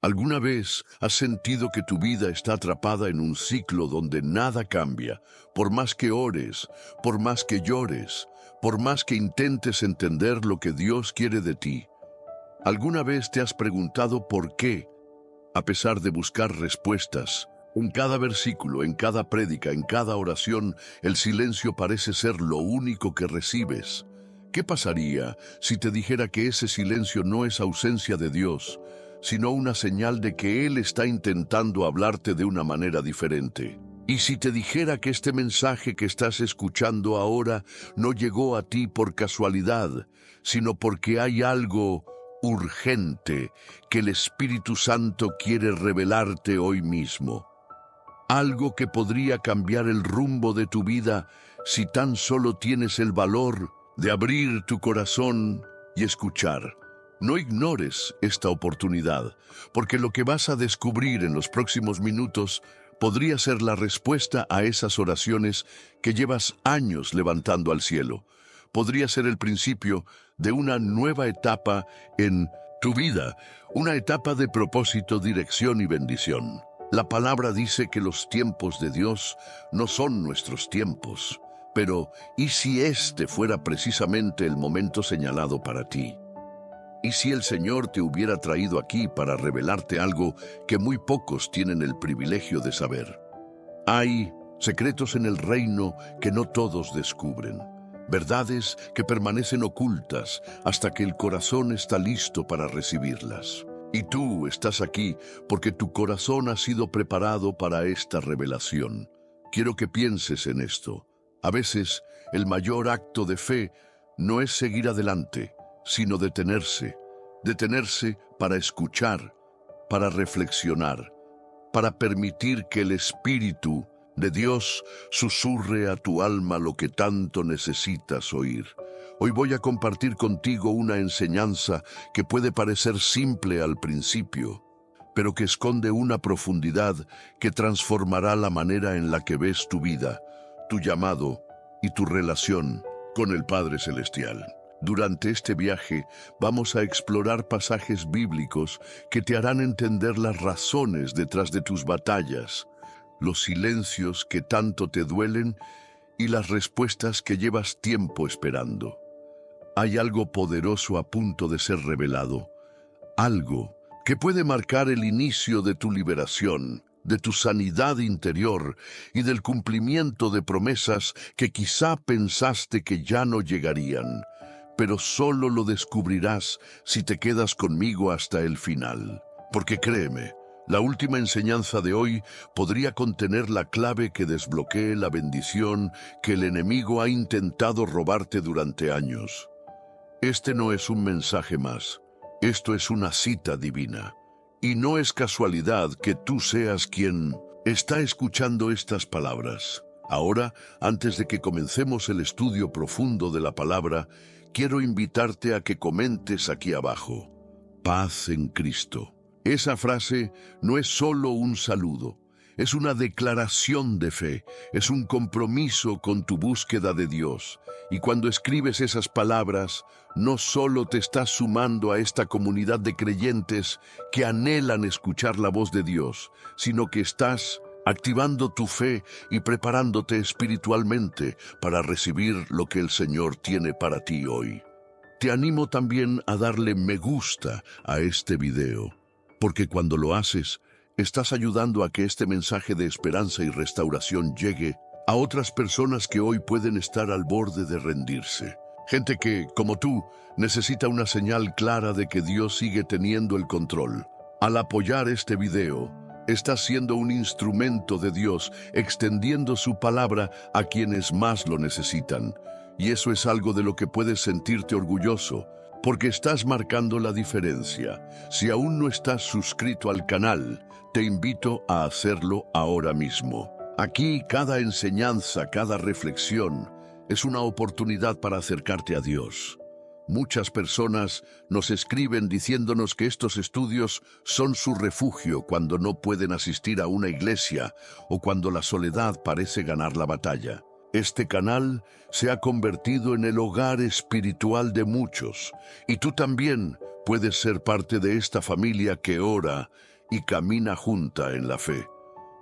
¿Alguna vez has sentido que tu vida está atrapada en un ciclo donde nada cambia, por más que ores, por más que llores, por más que intentes entender lo que Dios quiere de ti? ¿Alguna vez te has preguntado por qué, a pesar de buscar respuestas? En cada versículo, en cada prédica, en cada oración, el silencio parece ser lo único que recibes. ¿Qué pasaría si te dijera que ese silencio no es ausencia de Dios, sino una señal de que Él está intentando hablarte de una manera diferente? Y si te dijera que este mensaje que estás escuchando ahora no llegó a ti por casualidad, sino porque hay algo urgente que el Espíritu Santo quiere revelarte hoy mismo. Algo que podría cambiar el rumbo de tu vida si tan solo tienes el valor de abrir tu corazón y escuchar. No ignores esta oportunidad, porque lo que vas a descubrir en los próximos minutos podría ser la respuesta a esas oraciones que llevas años levantando al cielo. Podría ser el principio de una nueva etapa en tu vida, una etapa de propósito, dirección y bendición. La palabra dice que los tiempos de Dios no son nuestros tiempos, pero ¿y si este fuera precisamente el momento señalado para ti? ¿Y si el Señor te hubiera traído aquí para revelarte algo que muy pocos tienen el privilegio de saber? Hay secretos en el reino que no todos descubren, verdades que permanecen ocultas hasta que el corazón está listo para recibirlas. Y tú estás aquí porque tu corazón ha sido preparado para esta revelación. Quiero que pienses en esto. A veces, el mayor acto de fe no es seguir adelante, sino detenerse. Detenerse para escuchar, para reflexionar, para permitir que el Espíritu de Dios susurre a tu alma lo que tanto necesitas oír. Hoy voy a compartir contigo una enseñanza que puede parecer simple al principio, pero que esconde una profundidad que transformará la manera en la que ves tu vida, tu llamado y tu relación con el Padre Celestial. Durante este viaje vamos a explorar pasajes bíblicos que te harán entender las razones detrás de tus batallas, los silencios que tanto te duelen y las respuestas que llevas tiempo esperando. Hay algo poderoso a punto de ser revelado, algo que puede marcar el inicio de tu liberación, de tu sanidad interior y del cumplimiento de promesas que quizá pensaste que ya no llegarían, pero solo lo descubrirás si te quedas conmigo hasta el final. Porque créeme, la última enseñanza de hoy podría contener la clave que desbloquee la bendición que el enemigo ha intentado robarte durante años. Este no es un mensaje más, esto es una cita divina. Y no es casualidad que tú seas quien está escuchando estas palabras. Ahora, antes de que comencemos el estudio profundo de la palabra, quiero invitarte a que comentes aquí abajo: paz en Cristo. Esa frase no es solo un saludo, es una declaración de fe, es un compromiso con tu búsqueda de Dios. Y cuando escribes esas palabras, no solo te estás sumando a esta comunidad de creyentes que anhelan escuchar la voz de Dios, sino que estás activando tu fe y preparándote espiritualmente para recibir lo que el Señor tiene para ti hoy. Te animo también a darle me gusta a este video, porque cuando lo haces, estás ayudando a que este mensaje de esperanza y restauración llegue a otras personas que hoy pueden estar al borde de rendirse. Gente que, como tú, necesita una señal clara de que Dios sigue teniendo el control. Al apoyar este video, estás siendo un instrumento de Dios, extendiendo su palabra a quienes más lo necesitan. Y eso es algo de lo que puedes sentirte orgulloso, porque estás marcando la diferencia. Si aún no estás suscrito al canal, te invito a hacerlo ahora mismo. Aquí cada enseñanza, cada reflexión, es una oportunidad para acercarte a Dios. Muchas personas nos escriben diciéndonos que estos estudios son su refugio cuando no pueden asistir a una iglesia o cuando la soledad parece ganar la batalla. Este canal se ha convertido en el hogar espiritual de muchos, y tú también puedes ser parte de esta familia que ora y camina junta en la fe.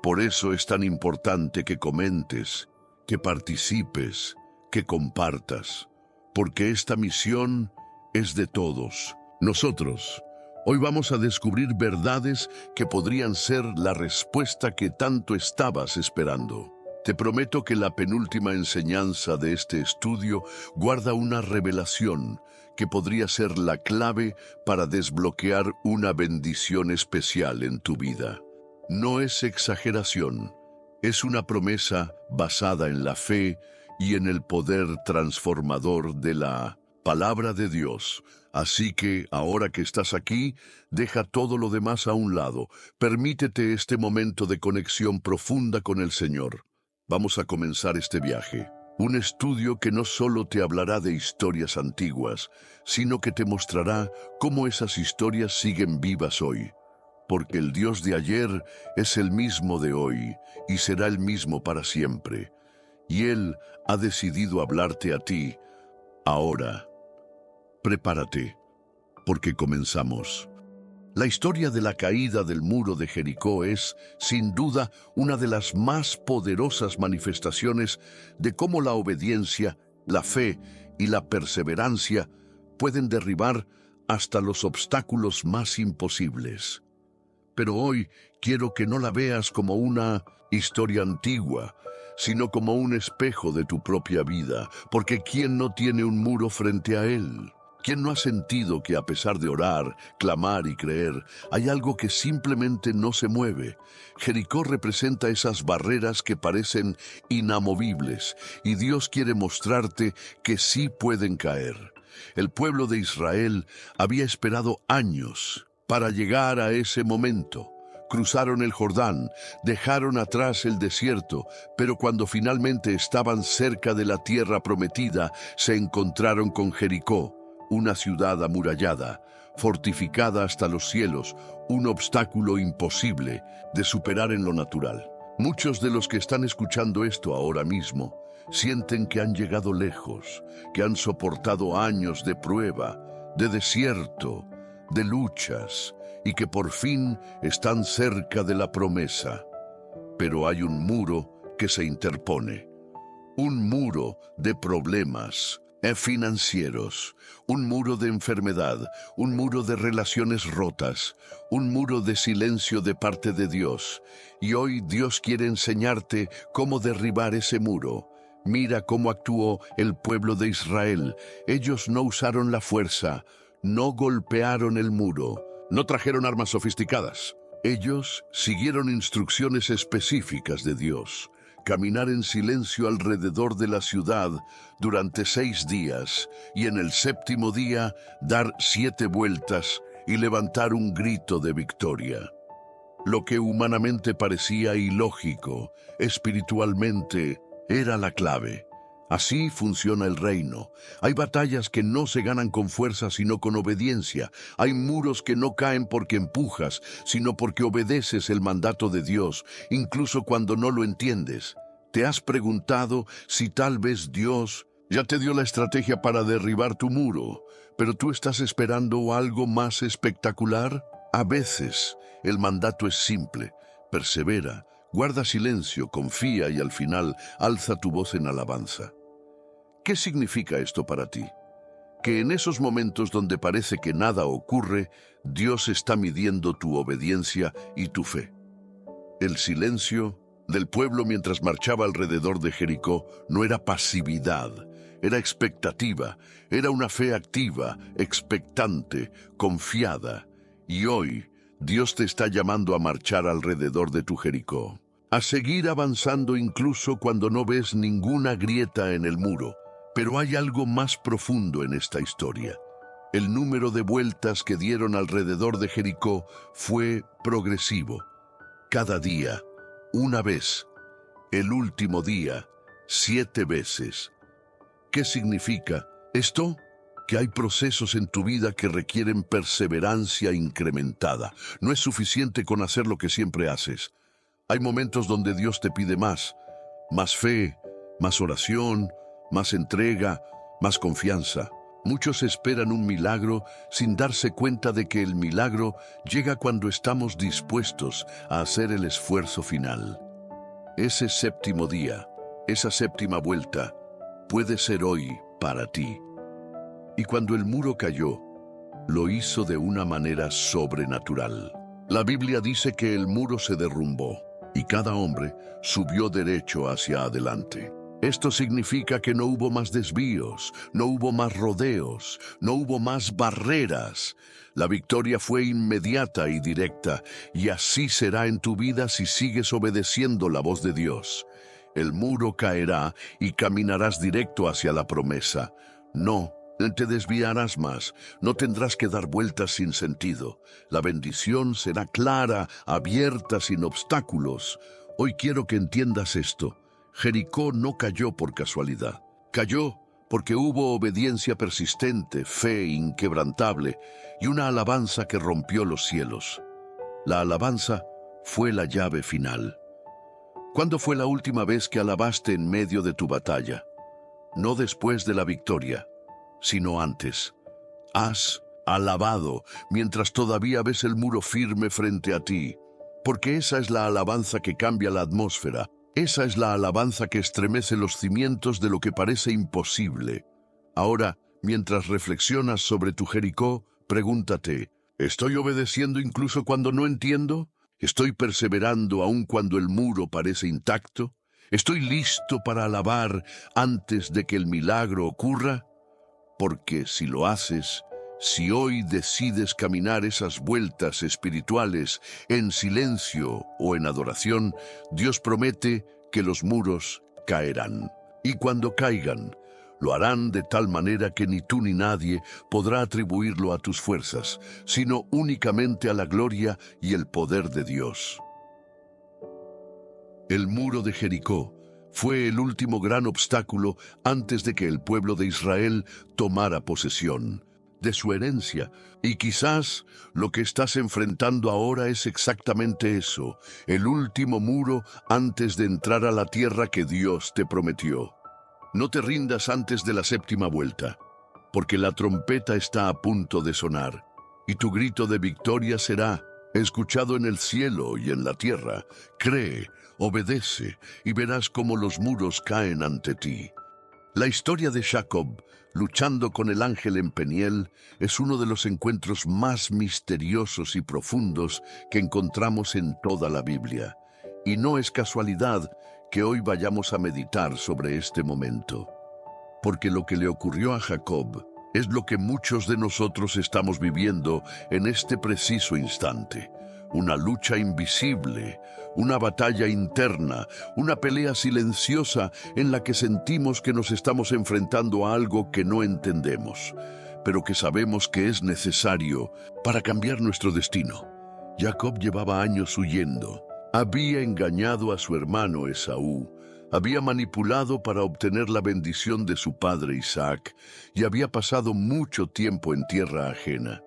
Por eso es tan importante que comentes, que participes, que compartas, porque esta misión es de todos. Nosotros, hoy vamos a descubrir verdades que podrían ser la respuesta que tanto estabas esperando. Te prometo que la penúltima enseñanza de este estudio guarda una revelación que podría ser la clave para desbloquear una bendición especial en tu vida. No es exageración, es una promesa basada en la fe y en el poder transformador de la palabra de Dios. Así que, ahora que estás aquí, deja todo lo demás a un lado. Permítete este momento de conexión profunda con el Señor. Vamos a comenzar este viaje. Un estudio que no solo te hablará de historias antiguas, sino que te mostrará cómo esas historias siguen vivas hoy. Porque el Dios de ayer es el mismo de hoy y será el mismo para siempre. Y Él ha decidido hablarte a ti ahora. Prepárate, porque comenzamos. La historia de la caída del muro de Jericó es, sin duda, una de las más poderosas manifestaciones de cómo la obediencia, la fe y la perseverancia pueden derribar hasta los obstáculos más imposibles. Pero hoy quiero que no la veas como una historia antigua, sino como un espejo de tu propia vida, porque ¿quién no tiene un muro frente a él? ¿Quién no ha sentido que a pesar de orar, clamar y creer, hay algo que simplemente no se mueve? Jericó representa esas barreras que parecen inamovibles, y Dios quiere mostrarte que sí pueden caer. El pueblo de Israel había esperado años para llegar a ese momento. Cruzaron el Jordán, dejaron atrás el desierto, pero cuando finalmente estaban cerca de la tierra prometida, se encontraron con Jericó, una ciudad amurallada, fortificada hasta los cielos, un obstáculo imposible de superar en lo natural. Muchos de los que están escuchando esto ahora mismo sienten que han llegado lejos, que han soportado años de prueba, de desierto, de luchas, y que por fin están cerca de la promesa. Pero hay un muro que se interpone, un muro de problemas financieros, un muro de enfermedad, un muro de relaciones rotas, un muro de silencio de parte de Dios. Y hoy Dios quiere enseñarte cómo derribar ese muro. Mira cómo actuó el pueblo de Israel. Ellos no usaron la fuerza, no golpearon el muro, no trajeron armas sofisticadas. Ellos siguieron instrucciones específicas de Dios. Caminar en silencio alrededor de la ciudad durante 6 días y en el 7º día dar 7 vueltas y levantar un grito de victoria. Lo que humanamente parecía ilógico, espiritualmente era la clave. Así funciona el reino. Hay batallas que no se ganan con fuerza sino con obediencia. Hay muros que no caen porque empujas, sino porque obedeces el mandato de Dios, incluso cuando no lo entiendes. ¿Te has preguntado si tal vez Dios ya te dio la estrategia para derribar tu muro, pero tú estás esperando algo más espectacular? A veces el mandato es simple: persevera, guarda silencio, confía y al final alza tu voz en alabanza. ¿Qué significa esto para ti? Que en esos momentos donde parece que nada ocurre, Dios está midiendo tu obediencia y tu fe. El silencio del pueblo mientras marchaba alrededor de Jericó no era pasividad, era expectativa, era una fe activa, expectante, confiada. Y hoy, Dios te está llamando a marchar alrededor de tu Jericó, a seguir avanzando incluso cuando no ves ninguna grieta en el muro. Pero hay algo más profundo en esta historia. El número de vueltas que dieron alrededor de Jericó fue progresivo. Cada día, una vez. El último día, 7 veces. ¿Qué significa esto? Que hay procesos en tu vida que requieren perseverancia incrementada. No es suficiente con hacer lo que siempre haces. Hay momentos donde Dios te pide más fe, más oración, más entrega, más confianza. Muchos esperan un milagro sin darse cuenta de que el milagro llega cuando estamos dispuestos a hacer el esfuerzo final. Ese séptimo día, esa séptima vuelta, puede ser hoy para ti. Y cuando el muro cayó, lo hizo de una manera sobrenatural. La Biblia dice que el muro se derrumbó y cada hombre subió derecho hacia adelante. Esto significa que no hubo más desvíos, no hubo más rodeos, no hubo más barreras. La victoria fue inmediata y directa, y así será en tu vida si sigues obedeciendo la voz de Dios. El muro caerá y caminarás directo hacia la promesa. No te desviarás más, no tendrás que dar vueltas sin sentido. La bendición será clara, abierta, sin obstáculos. Hoy quiero que entiendas esto. Jericó no cayó por casualidad. Cayó porque hubo obediencia persistente, fe inquebrantable y una alabanza que rompió los cielos. La alabanza fue la llave final. ¿Cuándo fue la última vez que alabaste en medio de tu batalla? No después de la victoria, sino antes. Has alabado mientras todavía ves el muro firme frente a ti, porque esa es la alabanza que cambia la atmósfera. Esa es la alabanza que estremece los cimientos de lo que parece imposible. Ahora, mientras reflexionas sobre tu Jericó, pregúntate, ¿estoy obedeciendo incluso cuando no entiendo? ¿Estoy perseverando aun cuando el muro parece intacto? ¿Estoy listo para alabar antes de que el milagro ocurra? Porque si lo haces, si hoy decides caminar esas vueltas espirituales en silencio o en adoración, Dios promete que los muros caerán. Y cuando caigan, lo harán de tal manera que ni tú ni nadie podrá atribuirlo a tus fuerzas, sino únicamente a la gloria y el poder de Dios. El muro de Jericó fue el último gran obstáculo antes de que el pueblo de Israel tomara posesión de su herencia, y quizás lo que estás enfrentando ahora es exactamente eso, el último muro antes de entrar a la tierra que Dios te prometió. No te rindas antes de la séptima vuelta, porque la trompeta está a punto de sonar, y tu grito de victoria será escuchado en el cielo y en la tierra. Cree, obedece, y verás cómo los muros caen ante ti. La historia de Jacob, luchando con el ángel en Peniel, es uno de los encuentros más misteriosos y profundos que encontramos en toda la Biblia. Y no es casualidad que hoy vayamos a meditar sobre este momento. Porque lo que le ocurrió a Jacob es lo que muchos de nosotros estamos viviendo en este preciso instante. Una lucha invisible, una batalla interna, una pelea silenciosa en la que sentimos que nos estamos enfrentando a algo que no entendemos, pero que sabemos que es necesario para cambiar nuestro destino. Jacob llevaba años huyendo. Había engañado a su hermano Esaú, había manipulado para obtener la bendición de su padre Isaac y había pasado mucho tiempo en tierra ajena.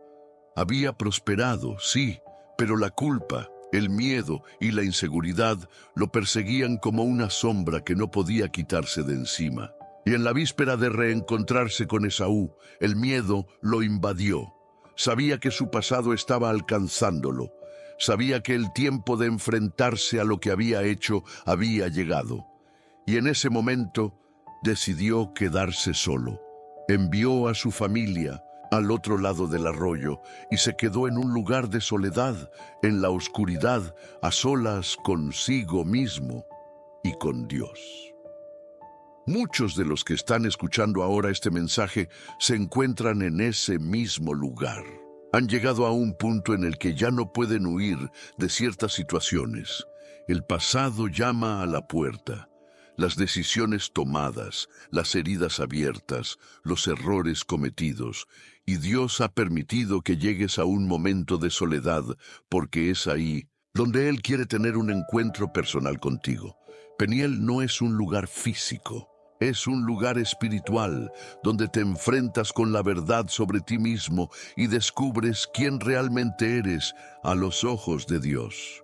Había prosperado, sí, pero la culpa, el miedo y la inseguridad lo perseguían como una sombra que no podía quitarse de encima. Y en la víspera de reencontrarse con Esaú, el miedo lo invadió. Sabía que su pasado estaba alcanzándolo. Sabía que el tiempo de enfrentarse a lo que había hecho había llegado. Y en ese momento decidió quedarse solo. Envió a su familia al otro lado del arroyo y se quedó en un lugar de soledad, en la oscuridad, a solas consigo mismo y con Dios. Muchos de los que están escuchando ahora este mensaje se encuentran en ese mismo lugar. Han llegado a un punto en el que ya no pueden huir de ciertas situaciones. El pasado llama a la puerta. Las decisiones tomadas, las heridas abiertas, los errores cometidos, y Dios ha permitido que llegues a un momento de soledad, porque es ahí donde Él quiere tener un encuentro personal contigo. Peniel no es un lugar físico, es un lugar espiritual, donde te enfrentas con la verdad sobre ti mismo y descubres quién realmente eres a los ojos de Dios.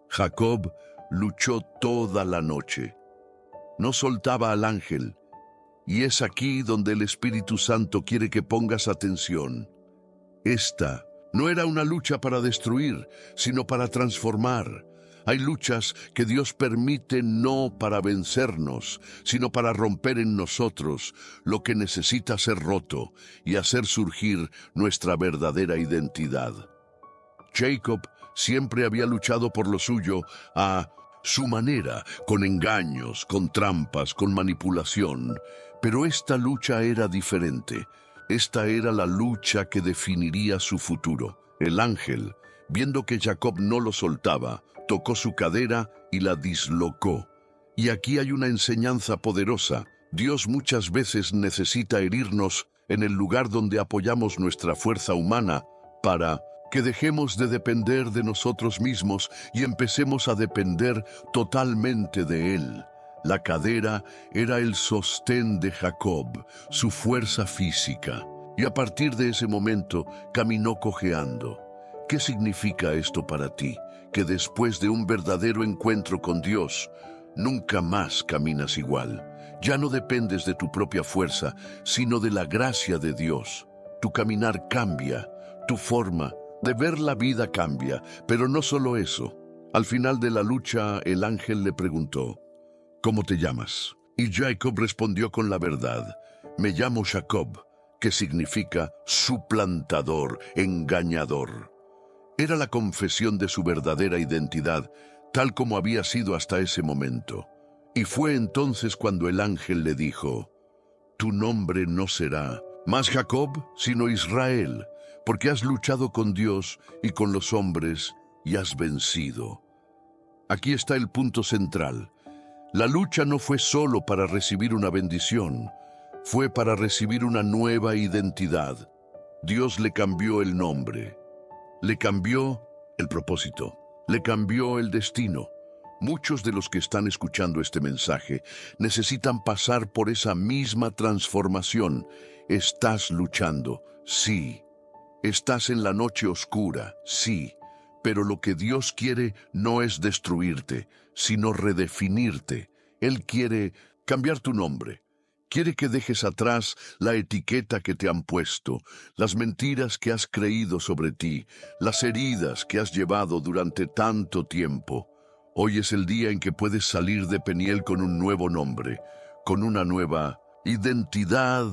Jacob luchó toda la noche. No soltaba al ángel Y es aquí donde el Espíritu Santo quiere que pongas atención. Esta no era una lucha para destruir, sino para transformar. Hay luchas que Dios permite no para vencernos, sino para romper en nosotros lo que necesita ser roto y hacer surgir nuestra verdadera identidad. Jacob siempre había luchado por lo suyo a su manera, con engaños, con trampas, con manipulación. Pero esta lucha era diferente. Esta era la lucha que definiría su futuro. El ángel, viendo que Jacob no lo soltaba, tocó su cadera y la dislocó. Y aquí hay una enseñanza poderosa. Dios muchas veces necesita herirnos en el lugar donde apoyamos nuestra fuerza humana para que dejemos de depender de nosotros mismos y empecemos a depender totalmente de Él. La cadera era el sostén de Jacob, su fuerza física, y a partir de ese momento caminó cojeando. ¿Qué significa esto para ti? Que después de un verdadero encuentro con Dios, nunca más caminas igual. Ya no dependes de tu propia fuerza, sino de la gracia de Dios. Tu caminar cambia, tu forma de ver la vida cambia, pero no solo eso. Al final de la lucha, el ángel le preguntó, ¿cómo te llamas? Y Jacob respondió con la verdad, me llamo Jacob, que significa suplantador, engañador. Era la confesión de su verdadera identidad, tal como había sido hasta ese momento. Y fue entonces cuando el ángel le dijo, tu nombre no será más Jacob, sino Israel, porque has luchado con Dios y con los hombres y has vencido. Aquí está el punto central. La lucha no fue solo para recibir una bendición, fue para recibir una nueva identidad. Dios le cambió el nombre, le cambió el propósito, le cambió el destino. Muchos de los que están escuchando este mensaje necesitan pasar por esa misma transformación. Estás luchando, sí. Estás en la noche oscura, sí. Pero lo que Dios quiere no es destruirte, sino redefinirte. Él quiere cambiar tu nombre. Quiere que dejes atrás la etiqueta que te han puesto, las mentiras que has creído sobre ti, las heridas que has llevado durante tanto tiempo. Hoy es el día en que puedes salir de Peniel con un nuevo nombre, con una nueva identidad,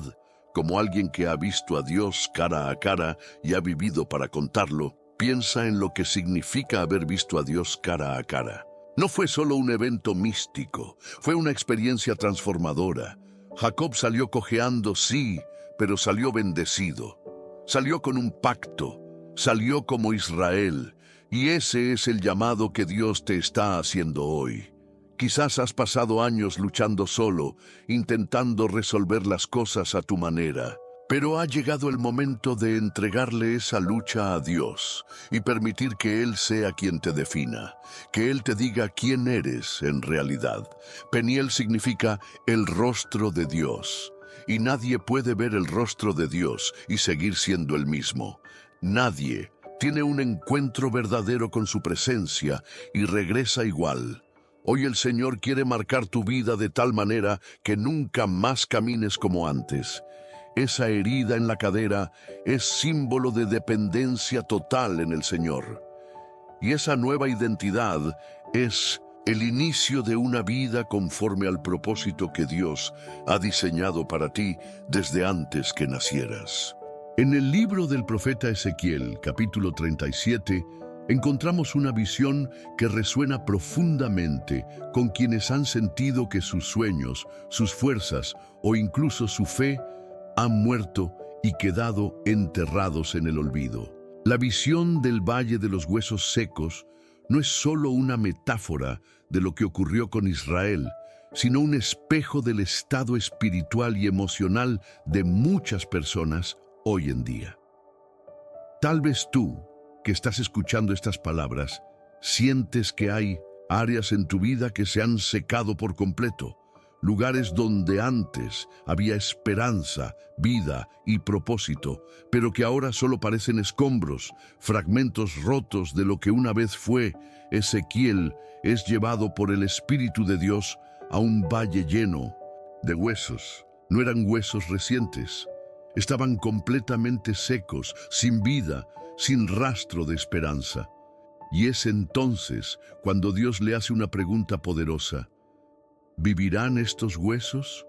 como alguien que ha visto a Dios cara a cara y ha vivido para contarlo. Piensa en lo que significa haber visto a Dios cara a cara. No fue solo un evento místico, fue una experiencia transformadora. Jacob salió cojeando, sí, pero salió bendecido. Salió con un pacto, salió como Israel. Y ese es el llamado que Dios te está haciendo hoy. Quizás has pasado años luchando solo, intentando resolver las cosas a tu manera. Pero ha llegado el momento de entregarle esa lucha a Dios y permitir que Él sea quien te defina, que Él te diga quién eres en realidad. Peniel significa el rostro de Dios, y nadie puede ver el rostro de Dios y seguir siendo el mismo. Nadie tiene un encuentro verdadero con su presencia y regresa igual. Hoy el Señor quiere marcar tu vida de tal manera que nunca más camines como antes. Esa herida en la cadera es símbolo de dependencia total en el Señor. Y esa nueva identidad es el inicio de una vida conforme al propósito que Dios ha diseñado para ti desde antes que nacieras. En el libro del profeta Ezequiel, capítulo 37, encontramos una visión que resuena profundamente con quienes han sentido que sus sueños, sus fuerzas o incluso su fe han muerto y quedado enterrados en el olvido. La visión del Valle de los Huesos Secos no es solo una metáfora de lo que ocurrió con Israel, sino un espejo del estado espiritual y emocional de muchas personas hoy en día. Tal vez tú, que estás escuchando estas palabras, sientes que hay áreas en tu vida que se han secado por completo, lugares donde antes había esperanza, vida y propósito, pero que ahora solo parecen escombros, fragmentos rotos de lo que una vez fue. Ezequiel es llevado por el Espíritu de Dios a un valle lleno de huesos. No eran huesos recientes. Estaban completamente secos, sin vida, sin rastro de esperanza. Y es entonces cuando Dios le hace una pregunta poderosa. ¿Vivirán estos huesos?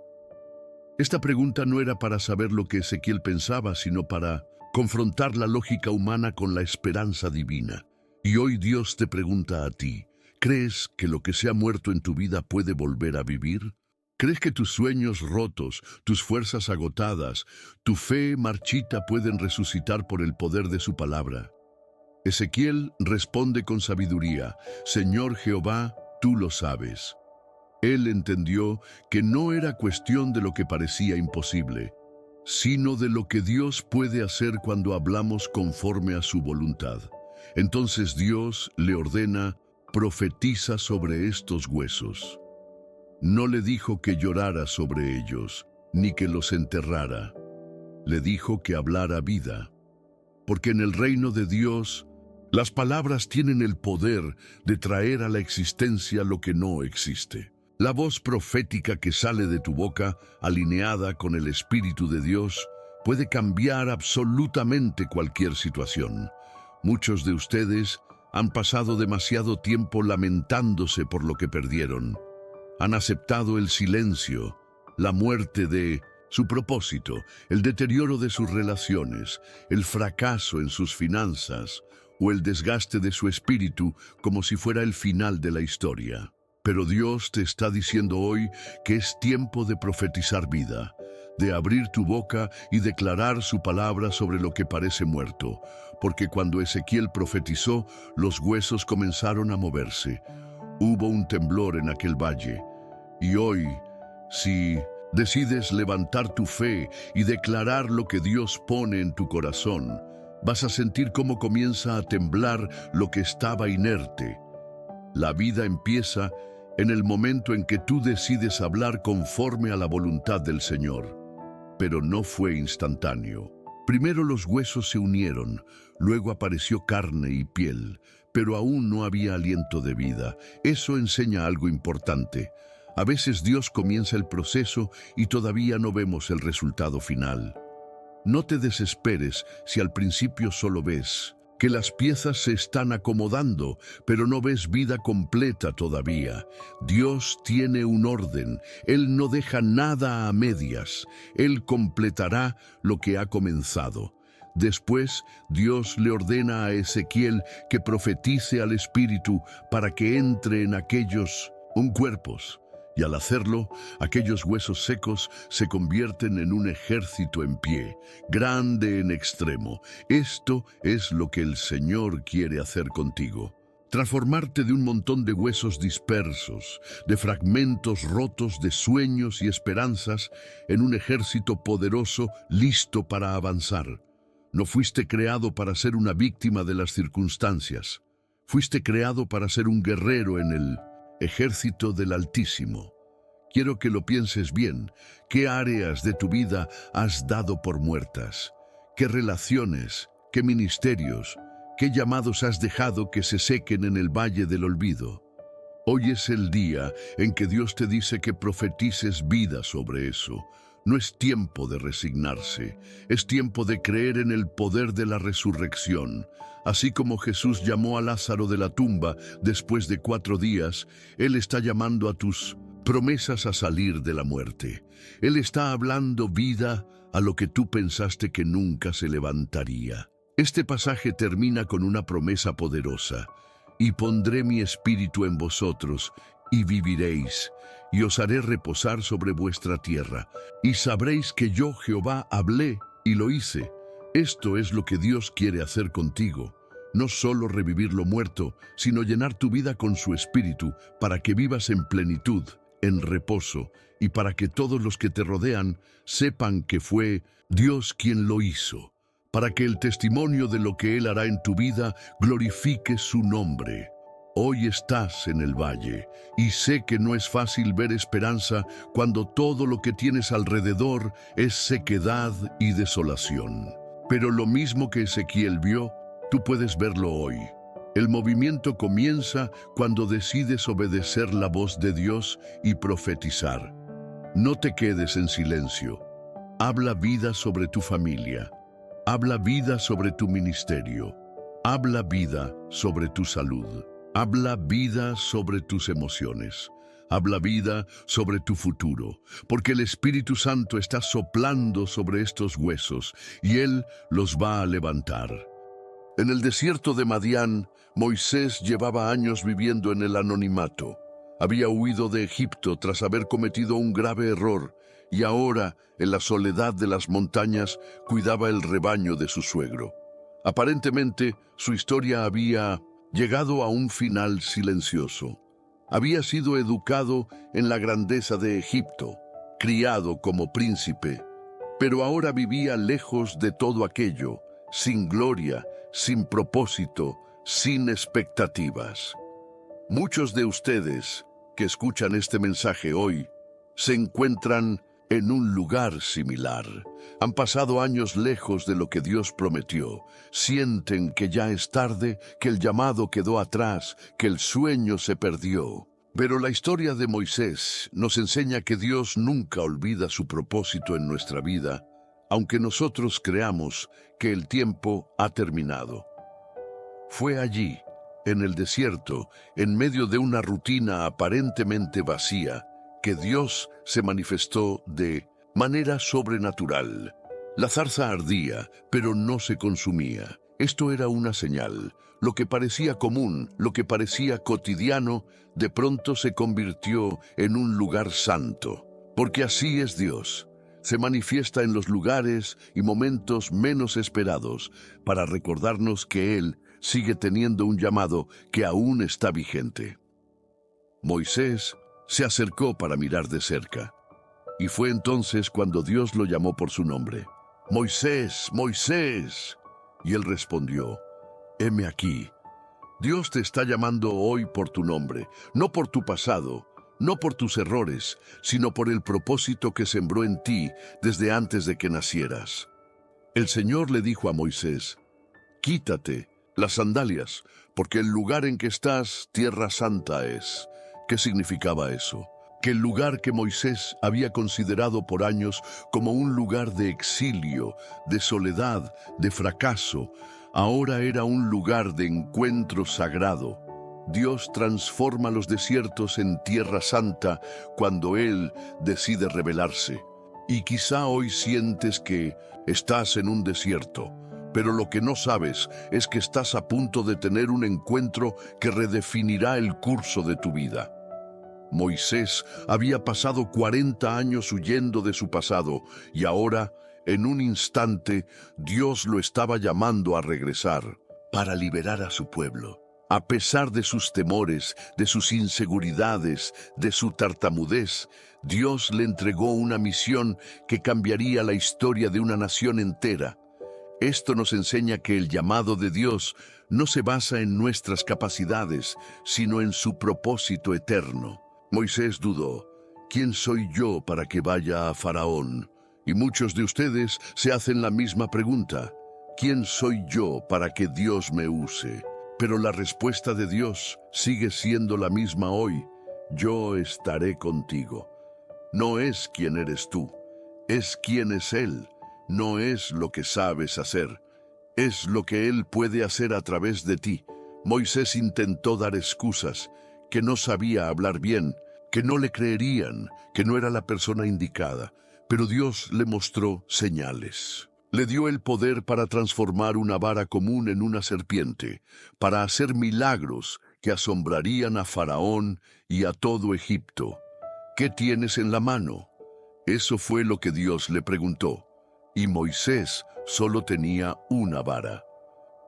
Esta pregunta no era para saber lo que Ezequiel pensaba, sino para confrontar la lógica humana con la esperanza divina. Y hoy Dios te pregunta a ti, ¿crees que lo que se ha muerto en tu vida puede volver a vivir? ¿Crees que tus sueños rotos, tus fuerzas agotadas, tu fe marchita pueden resucitar por el poder de su palabra? Ezequiel responde con sabiduría, Señor Jehová, tú lo sabes. Él entendió que no era cuestión de lo que parecía imposible, sino de lo que Dios puede hacer cuando hablamos conforme a su voluntad. Entonces Dios le ordena, profetiza sobre estos huesos. No le dijo que llorara sobre ellos, ni que los enterrara. Le dijo que hablara vida. Porque en el reino de Dios, las palabras tienen el poder de traer a la existencia lo que no existe. La voz profética que sale de tu boca, alineada con el Espíritu de Dios, puede cambiar absolutamente cualquier situación. Muchos de ustedes han pasado demasiado tiempo lamentándose por lo que perdieron. Han aceptado el silencio, la muerte de su propósito, el deterioro de sus relaciones, el fracaso en sus finanzas o el desgaste de su espíritu como si fuera el final de la historia. Pero Dios te está diciendo hoy que es tiempo de profetizar vida, de abrir tu boca y declarar su palabra sobre lo que parece muerto, porque cuando Ezequiel profetizó, los huesos comenzaron a moverse. Hubo un temblor en aquel valle. Y hoy, si decides levantar tu fe y declarar lo que Dios pone en tu corazón, vas a sentir cómo comienza a temblar lo que estaba inerte. La vida empieza en el momento en que tú decides hablar conforme a la voluntad del Señor. Pero no fue instantáneo. Primero los huesos se unieron, luego apareció carne y piel, pero aún no había aliento de vida. Eso enseña algo importante. A veces Dios comienza el proceso y todavía no vemos el resultado final. No te desesperes si al principio solo ves que las piezas se están acomodando, pero no ves vida completa todavía. Dios tiene un orden. Él no deja nada a medias. Él completará lo que ha comenzado. Después, Dios le ordena a Ezequiel que profetice al Espíritu para que entre en aquellos cuerpos. Y al hacerlo, aquellos huesos secos se convierten en un ejército en pie, grande en extremo. Esto es lo que el Señor quiere hacer contigo. Transformarte de un montón de huesos dispersos, de fragmentos rotos de sueños y esperanzas, en un ejército poderoso listo para avanzar. No fuiste creado para ser una víctima de las circunstancias. Fuiste creado para ser un guerrero en el ejército del Altísimo. Quiero que lo pienses bien. ¿Qué áreas de tu vida has dado por muertas? ¿Qué relaciones, qué ministerios, qué llamados has dejado que se sequen en el valle del olvido? Hoy es el día en que Dios te dice que profetices vida sobre eso. No es tiempo de resignarse, es tiempo de creer en el poder de la resurrección. Así como Jesús llamó a Lázaro de la tumba después de 4 días, Él está llamando a tus promesas a salir de la muerte. Él está hablando vida a lo que tú pensaste que nunca se levantaría. Este pasaje termina con una promesa poderosa. Y pondré mi espíritu en vosotros, y viviréis, y os haré reposar sobre vuestra tierra, y sabréis que yo, Jehová, hablé y lo hice. Esto es lo que Dios quiere hacer contigo. No solo revivir lo muerto, sino llenar tu vida con su espíritu, para que vivas en plenitud, en reposo, y para que todos los que te rodean sepan que fue Dios quien lo hizo, para que el testimonio de lo que Él hará en tu vida glorifique su nombre. Hoy estás en el valle, y sé que no es fácil ver esperanza cuando todo lo que tienes alrededor es sequedad y desolación. Pero lo mismo que Ezequiel vio, tú puedes verlo hoy. El movimiento comienza cuando decides obedecer la voz de Dios y profetizar. No te quedes en silencio. Habla vida sobre tu familia. Habla vida sobre tu ministerio. Habla vida sobre tu salud. Habla vida sobre tus emociones. Habla vida sobre tu futuro, porque el Espíritu Santo está soplando sobre estos huesos y Él los va a levantar. En el desierto de Madián, Moisés llevaba años viviendo en el anonimato. Había huido de Egipto tras haber cometido un grave error y ahora, en la soledad de las montañas, cuidaba el rebaño de su suegro. Aparentemente, su historia había llegado a un final silencioso. Había sido educado en la grandeza de Egipto, criado como príncipe, pero ahora vivía lejos de todo aquello, sin gloria, sin propósito, sin expectativas. Muchos de ustedes que escuchan este mensaje hoy se encuentran en un lugar similar. Han pasado años lejos de lo que Dios prometió. Sienten que ya es tarde, que el llamado quedó atrás, que el sueño se perdió. Pero la historia de Moisés nos enseña que Dios nunca olvida su propósito en nuestra vida, aunque nosotros creamos que el tiempo ha terminado. Fue allí, en el desierto, en medio de una rutina aparentemente vacía, que Dios se manifestó de manera sobrenatural. La zarza ardía, pero no se consumía. Esto era una señal. Lo que parecía común, lo que parecía cotidiano, de pronto se convirtió en un lugar santo. Porque así es Dios. Se manifiesta en los lugares y momentos menos esperados para recordarnos que Él sigue teniendo un llamado que aún está vigente. Moisés se acercó para mirar de cerca, y fue entonces cuando Dios lo llamó por su nombre. «Moisés, Moisés». Y él respondió, «Heme aquí». Dios te está llamando hoy por tu nombre, no por tu pasado, no por tus errores, sino por el propósito que sembró en ti desde antes de que nacieras. El Señor le dijo a Moisés, «Quítate las sandalias, porque el lugar en que estás, tierra santa es». ¿Qué significaba eso? Que el lugar que Moisés había considerado por años como un lugar de exilio, de soledad, de fracaso, ahora era un lugar de encuentro sagrado. Dios transforma los desiertos en tierra santa cuando Él decide revelarse. Y quizá hoy sientes que estás en un desierto, pero lo que no sabes es que estás a punto de tener un encuentro que redefinirá el curso de tu vida. Moisés había pasado 40 años huyendo de su pasado y ahora, en un instante, Dios lo estaba llamando a regresar para liberar a su pueblo. A pesar de sus temores, de sus inseguridades, de su tartamudez, Dios le entregó una misión que cambiaría la historia de una nación entera. Esto nos enseña que el llamado de Dios no se basa en nuestras capacidades, sino en su propósito eterno. Moisés dudó, ¿quién soy yo para que vaya a Faraón? Y muchos de ustedes se hacen la misma pregunta, ¿quién soy yo para que Dios me use? Pero la respuesta de Dios sigue siendo la misma hoy, yo estaré contigo. No es quién eres tú, es quién es Él, no es lo que sabes hacer, es lo que Él puede hacer a través de ti. Moisés intentó dar excusas, que no sabía hablar bien, que no le creerían, que no era la persona indicada, pero Dios le mostró señales. Le dio el poder para transformar una vara común en una serpiente, para hacer milagros que asombrarían a Faraón y a todo Egipto. ¿Qué tienes en la mano? Eso fue lo que Dios le preguntó, y Moisés solo tenía una vara.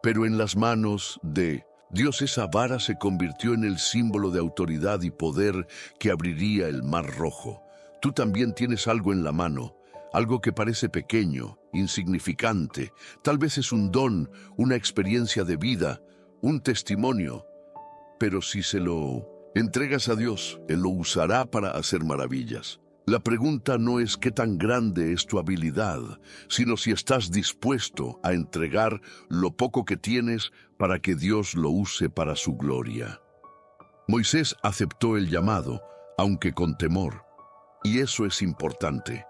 Pero en las manos de Dios esa vara se convirtió en el símbolo de autoridad y poder que abriría el Mar Rojo. Tú también tienes algo en la mano, algo que parece pequeño, insignificante. Tal vez es un don, una experiencia de vida, un testimonio. Pero si se lo entregas a Dios, Él lo usará para hacer maravillas. La pregunta no es qué tan grande es tu habilidad, sino si estás dispuesto a entregar lo poco que tienes para que Dios lo use para su gloria. Moisés aceptó el llamado, aunque con temor. Y eso es importante.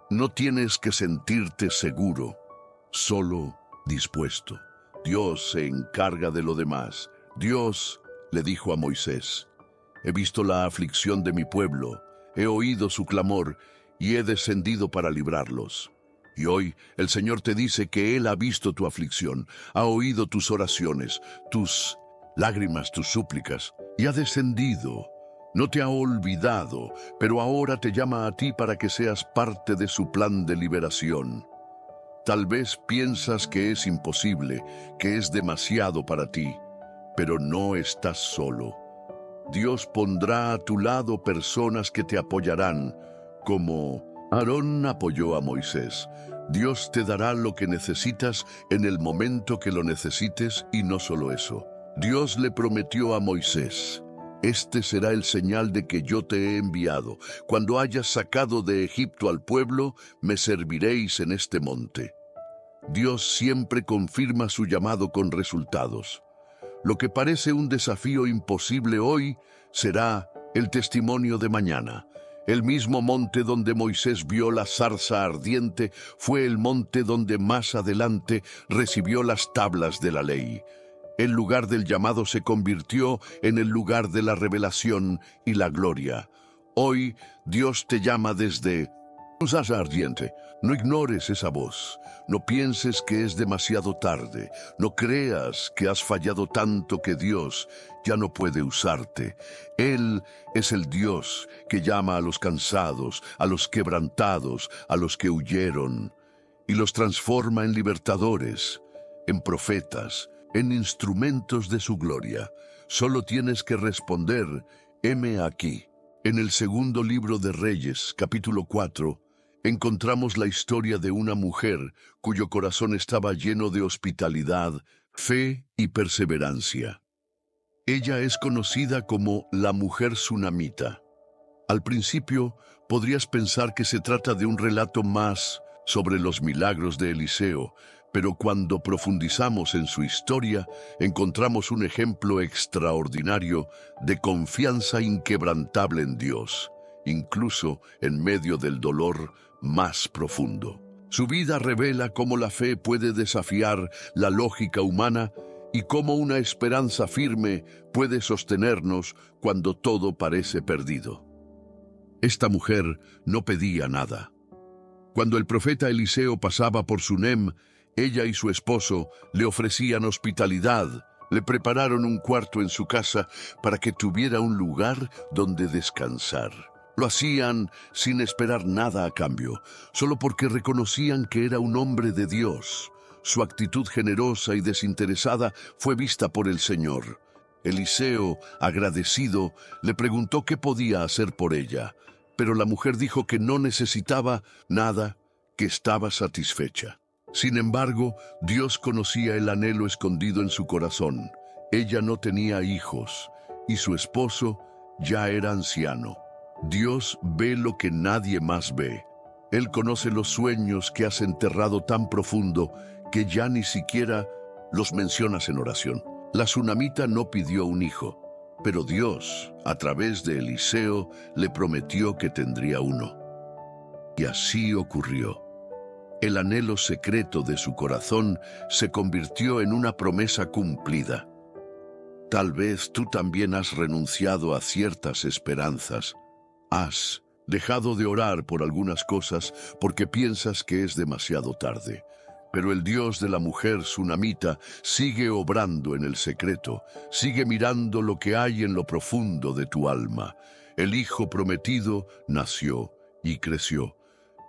No tienes que sentirte seguro, solo dispuesto. Dios se encarga de lo demás. Dios le dijo a Moisés: he visto la aflicción de mi pueblo, he oído su clamor y he descendido para librarlos. Y hoy el Señor te dice que Él ha visto tu aflicción, ha oído tus oraciones, tus lágrimas, tus súplicas, y ha descendido. No te ha olvidado, pero ahora te llama a ti para que seas parte de su plan de liberación. Tal vez piensas que es imposible, que es demasiado para ti, pero no estás solo. Dios pondrá a tu lado personas que te apoyarán, como Aarón apoyó a Moisés. Dios te dará lo que necesitas en el momento que lo necesites, y no solo eso. Dios le prometió a Moisés: este será el señal de que yo te he enviado. Cuando hayas sacado de Egipto al pueblo, me serviréis en este monte. Dios siempre confirma su llamado con resultados. Lo que parece un desafío imposible hoy será el testimonio de mañana. El mismo monte donde Moisés vio la zarza ardiente fue el monte donde más adelante recibió las tablas de la ley. El lugar del llamado se convirtió en el lugar de la revelación y la gloria. Hoy Dios te llama desde tu zarza ardiente. No ignores esa voz. No pienses que es demasiado tarde. No creas que has fallado tanto que Dios ya no puede usarte. Él es el Dios que llama a los cansados, a los quebrantados, a los que huyeron, y los transforma en libertadores, en profetas, en instrumentos de su gloria. Solo tienes que responder: heme aquí. En el segundo libro de Reyes, capítulo 4, encontramos la historia de una mujer cuyo corazón estaba lleno de hospitalidad, fe y perseverancia. Ella es conocida como la mujer sunamita. Al principio, podrías pensar que se trata de un relato más sobre los milagros de Eliseo, pero cuando profundizamos en su historia, encontramos un ejemplo extraordinario de confianza inquebrantable en Dios, incluso en medio del dolor más profundo. Su vida revela cómo la fe puede desafiar la lógica humana y cómo una esperanza firme puede sostenernos cuando todo parece perdido. Esta mujer no pedía nada. Cuando el profeta Eliseo pasaba por Sunem, ella y su esposo le ofrecían hospitalidad, le prepararon un cuarto en su casa para que tuviera un lugar donde descansar. Lo hacían sin esperar nada a cambio, solo porque reconocían que era un hombre de Dios. Su actitud generosa y desinteresada fue vista por el Señor. Eliseo, agradecido, le preguntó qué podía hacer por ella, pero la mujer dijo que no necesitaba nada, que estaba satisfecha. Sin embargo, Dios conocía el anhelo escondido en su corazón. Ella no tenía hijos, y su esposo ya era anciano. Dios ve lo que nadie más ve. Él conoce los sueños que has enterrado tan profundo que ya ni siquiera los mencionas en oración. La sunamita no pidió un hijo, pero Dios, a través de Eliseo, le prometió que tendría uno. Y así ocurrió. El anhelo secreto de su corazón se convirtió en una promesa cumplida. Tal vez tú también has renunciado a ciertas esperanzas. Has dejado de orar por algunas cosas porque piensas que es demasiado tarde. Pero el Dios de la mujer sunamita sigue obrando en el secreto, sigue mirando lo que hay en lo profundo de tu alma. El hijo prometido nació y creció.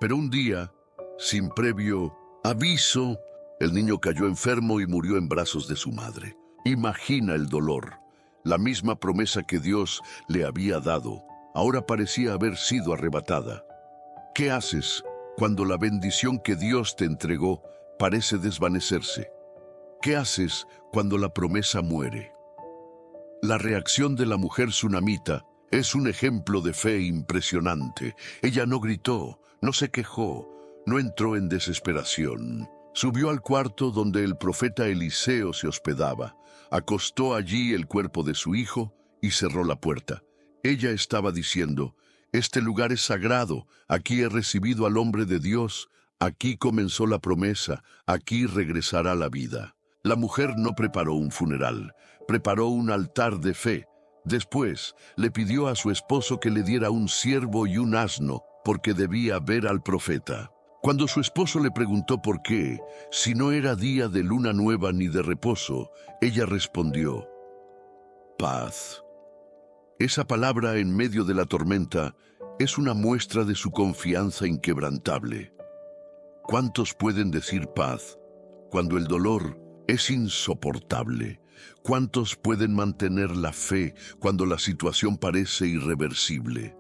Pero un día, sin previo aviso, el niño cayó enfermo y murió en brazos de su madre. Imagina el dolor. La misma promesa que Dios le había dado ahora parecía haber sido arrebatada. ¿Qué haces cuando la bendición que Dios te entregó parece desvanecerse? ¿Qué haces cuando la promesa muere? La reacción de la mujer sunamita es un ejemplo de fe impresionante. Ella no gritó, no se quejó, no entró en desesperación. Subió al cuarto donde el profeta Eliseo se hospedaba, acostó allí el cuerpo de su hijo y cerró la puerta. Ella estaba diciendo: Este lugar es sagrado, aquí he recibido al hombre de Dios, aquí comenzó la promesa, aquí regresará la vida. La mujer no preparó un funeral, preparó un altar de fe. Después le pidió a su esposo que le diera un ciervo y un asno, porque debía ver al profeta. Cuando su esposo le preguntó por qué, si no era día de luna nueva ni de reposo, ella respondió: paz. Esa palabra en medio de la tormenta es una muestra de su confianza inquebrantable. ¿Cuántos pueden decir paz cuando el dolor es insoportable? ¿Cuántos pueden mantener la fe cuando la situación parece irreversible?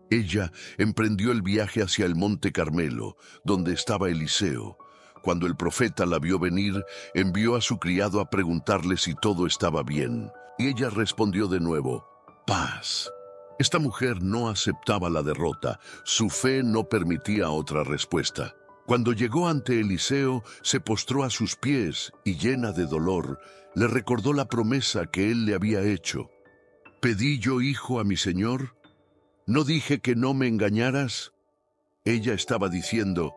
Ella emprendió el viaje hacia el Monte Carmelo, donde estaba Eliseo. Cuando el profeta la vio venir, envió a su criado a preguntarle si todo estaba bien. Y ella respondió de nuevo: paz. Esta mujer no aceptaba la derrota. Su fe no permitía otra respuesta. Cuando llegó ante Eliseo, se postró a sus pies y, llena de dolor, le recordó la promesa que él le había hecho. ¿Pedí yo hijo a mi señor? ¿No dije que no me engañaras? Ella estaba diciendo: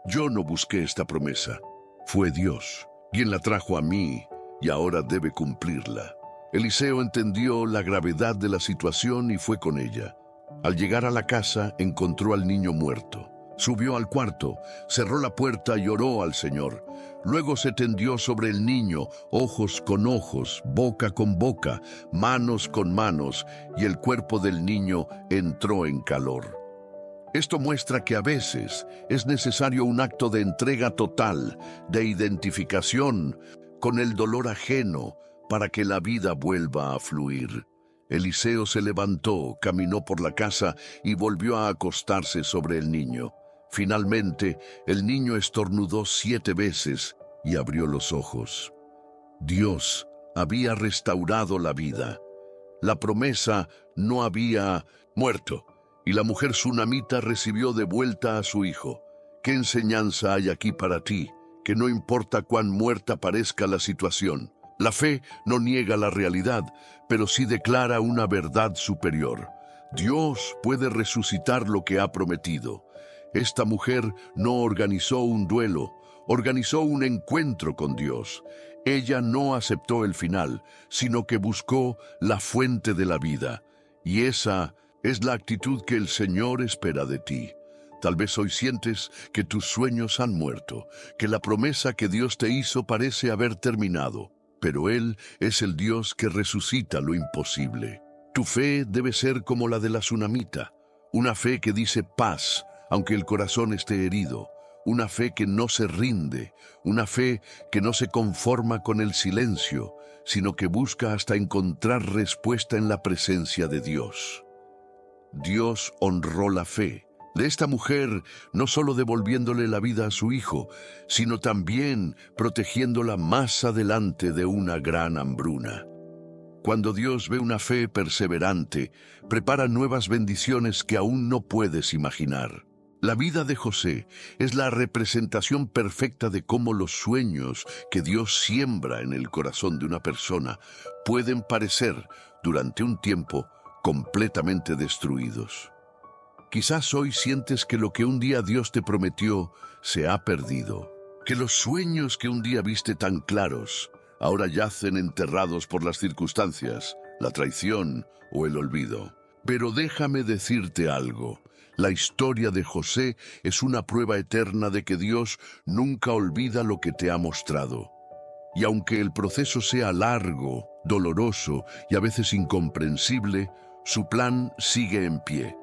yo no busqué esta promesa. Fue Dios quien la trajo a mí y ahora debe cumplirla. Eliseo entendió la gravedad de la situación y fue con ella. Al llegar a la casa, encontró al niño muerto. Subió al cuarto, cerró la puerta y oró al Señor. Luego se tendió sobre el niño, ojos con ojos, boca con boca, manos con manos, y el cuerpo del niño entró en calor. Esto muestra que a veces es necesario un acto de entrega total, de identificación con el dolor ajeno, para que la vida vuelva a fluir. Eliseo se levantó, caminó por la casa y volvió a acostarse sobre el niño. Finalmente, el niño estornudó 7 veces y abrió los ojos. Dios había restaurado la vida. La promesa no había muerto, y la mujer sunamita recibió de vuelta a su hijo. ¿Qué enseñanza hay aquí para ti? Que no importa cuán muerta parezca la situación. La fe no niega la realidad, pero sí declara una verdad superior. Dios puede resucitar lo que ha prometido. Esta mujer no organizó un duelo, organizó un encuentro con Dios. Ella no aceptó el final, sino que buscó la fuente de la vida. Y esa es la actitud que el Señor espera de ti. Tal vez hoy sientes que tus sueños han muerto, que la promesa que Dios te hizo parece haber terminado. Pero Él es el Dios que resucita lo imposible. Tu fe debe ser como la de la sunamita, una fe que dice paz, aunque el corazón esté herido, una fe que no se rinde, una fe que no se conforma con el silencio, sino que busca hasta encontrar respuesta en la presencia de Dios. Dios honró la fe de esta mujer, no solo devolviéndole la vida a su hijo, sino también protegiéndola más adelante de una gran hambruna. Cuando Dios ve una fe perseverante, prepara nuevas bendiciones que aún no puedes imaginar. La vida de José es la representación perfecta de cómo los sueños que Dios siembra en el corazón de una persona pueden parecer, durante un tiempo, completamente destruidos. Quizás hoy sientes que lo que un día Dios te prometió se ha perdido, que los sueños que un día viste tan claros ahora yacen enterrados por las circunstancias, la traición o el olvido. Pero déjame decirte algo. La historia de José es una prueba eterna de que Dios nunca olvida lo que te ha mostrado. Y aunque el proceso sea largo, doloroso y a veces incomprensible, su plan sigue en pie.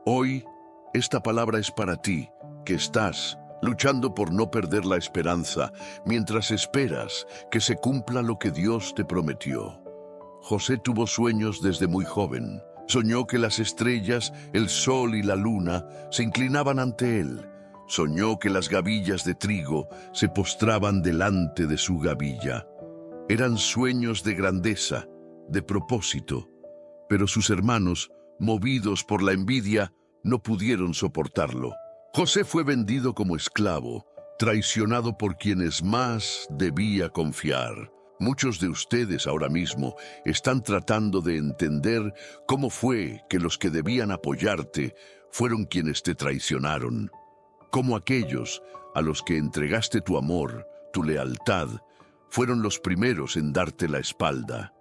Hoy, esta palabra es para ti, que estás luchando por no perder la esperanza, mientras esperas que se cumpla lo que Dios te prometió. José tuvo sueños desde muy joven. Soñó que las estrellas, el sol y la luna se inclinaban ante él. Soñó que las gavillas de trigo se postraban delante de su gavilla. Eran sueños de grandeza, de propósito, pero sus hermanos, movidos por la envidia, no pudieron soportarlo. José fue vendido como esclavo, traicionado por quienes más debía confiar. Muchos de ustedes ahora mismo están tratando de entender cómo fue que los que debían apoyarte fueron quienes te traicionaron. Cómo aquellos a los que entregaste tu amor, tu lealtad, fueron los primeros en darte la espalda.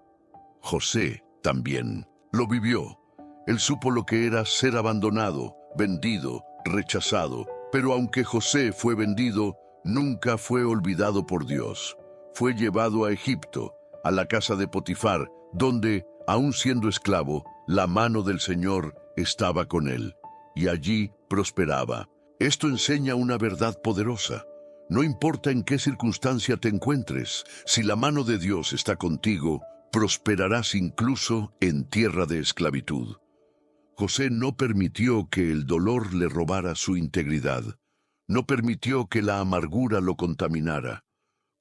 José también lo vivió. Él supo lo que era ser abandonado, vendido, rechazado. Pero aunque José fue vendido, nunca fue olvidado por Dios. Fue llevado a Egipto, a la casa de Potifar, donde, aun siendo esclavo, la mano del Señor estaba con él, y allí prosperaba. Esto enseña una verdad poderosa. No importa en qué circunstancia te encuentres, si la mano de Dios está contigo, prosperarás incluso en tierra de esclavitud. José no permitió que el dolor le robara su integridad. No permitió que la amargura lo contaminara.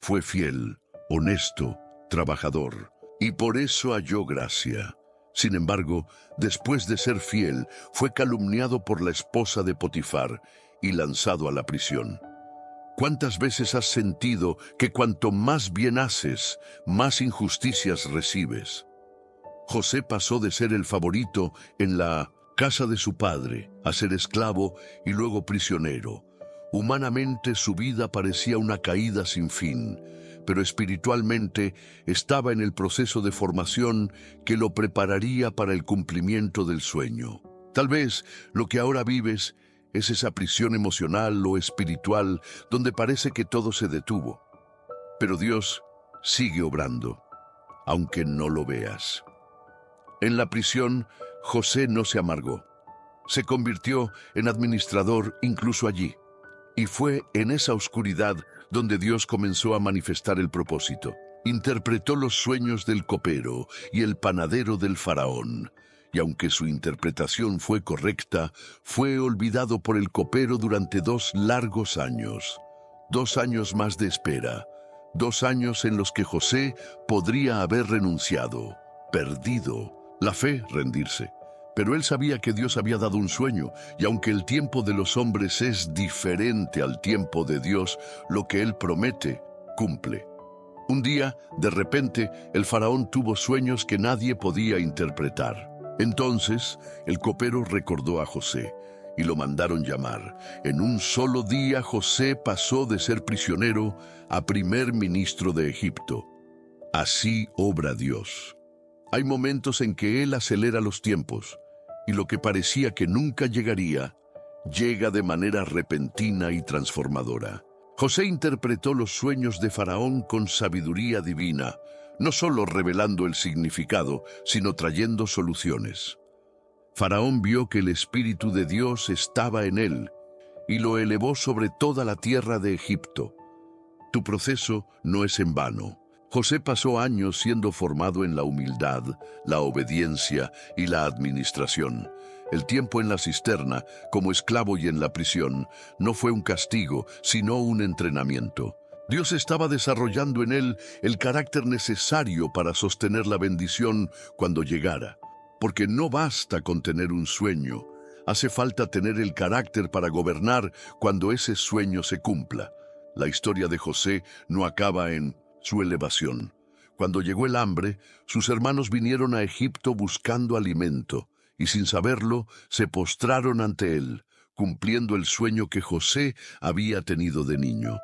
Fue fiel, honesto, trabajador, y por eso halló gracia. Sin embargo, después de ser fiel, fue calumniado por la esposa de Potifar y lanzado a la prisión. ¿Cuántas veces has sentido que cuanto más bien haces, más injusticias recibes? José pasó de ser el favorito en la casa de su padre a ser esclavo y luego prisionero. Humanamente su vida parecía una caída sin fin, pero espiritualmente estaba en el proceso de formación que lo prepararía para el cumplimiento del sueño. Tal vez lo que ahora vives es esa prisión emocional o espiritual donde parece que todo se detuvo. Pero Dios sigue obrando, aunque no lo veas. En la prisión, José no se amargó. Se convirtió en administrador incluso allí. Y fue en esa oscuridad donde Dios comenzó a manifestar el propósito. Interpretó los sueños del copero y el panadero del faraón. Y aunque su interpretación fue correcta, fue olvidado por el copero durante 2 largos años. 2 años más de espera. 2 años en los que José podría haber renunciado, perdido la fe, rendirse. Pero él sabía que Dios había dado un sueño, y aunque el tiempo de los hombres es diferente al tiempo de Dios, lo que él promete, cumple. Un día, de repente, el faraón tuvo sueños que nadie podía interpretar. Entonces, el copero recordó a José, y lo mandaron llamar. En un solo día, José pasó de ser prisionero a primer ministro de Egipto. Así obra Dios. Hay momentos en que Él acelera los tiempos, y lo que parecía que nunca llegaría, llega de manera repentina y transformadora. José interpretó los sueños de Faraón con sabiduría divina, no solo revelando el significado, sino trayendo soluciones. Faraón vio que el Espíritu de Dios estaba en él, y lo elevó sobre toda la tierra de Egipto. Tu proceso no es en vano. José pasó años siendo formado en la humildad, la obediencia y la administración. El tiempo en la cisterna, como esclavo y en la prisión, no fue un castigo, sino un entrenamiento. Dios estaba desarrollando en él el carácter necesario para sostener la bendición cuando llegara. Porque no basta con tener un sueño, hace falta tener el carácter para gobernar cuando ese sueño se cumpla. La historia de José no acaba en su elevación. Cuando llegó el hambre, sus hermanos vinieron a Egipto buscando alimento, y sin saberlo, se postraron ante él, cumpliendo el sueño que José había tenido de niño.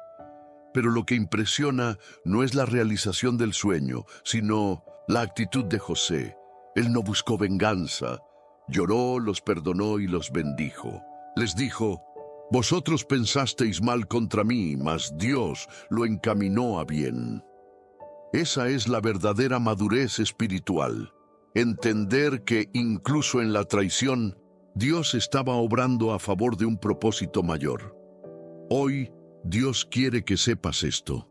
Pero lo que impresiona no es la realización del sueño, sino la actitud de José. Él no buscó venganza, lloró, los perdonó y los bendijo. Les dijo: vosotros pensasteis mal contra mí, mas Dios lo encaminó a bien. Esa es la verdadera madurez espiritual. Entender que incluso en la traición, Dios estaba obrando a favor de un propósito mayor. Hoy, Dios quiere que sepas esto.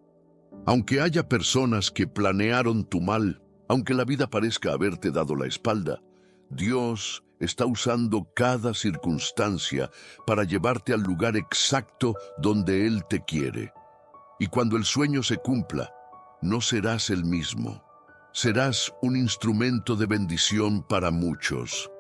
Aunque haya personas que planearon tu mal, aunque la vida parezca haberte dado la espalda, Dios está usando cada circunstancia para llevarte al lugar exacto donde Él te quiere. Y cuando el sueño se cumpla, no serás el mismo. Serás un instrumento de bendición para muchos.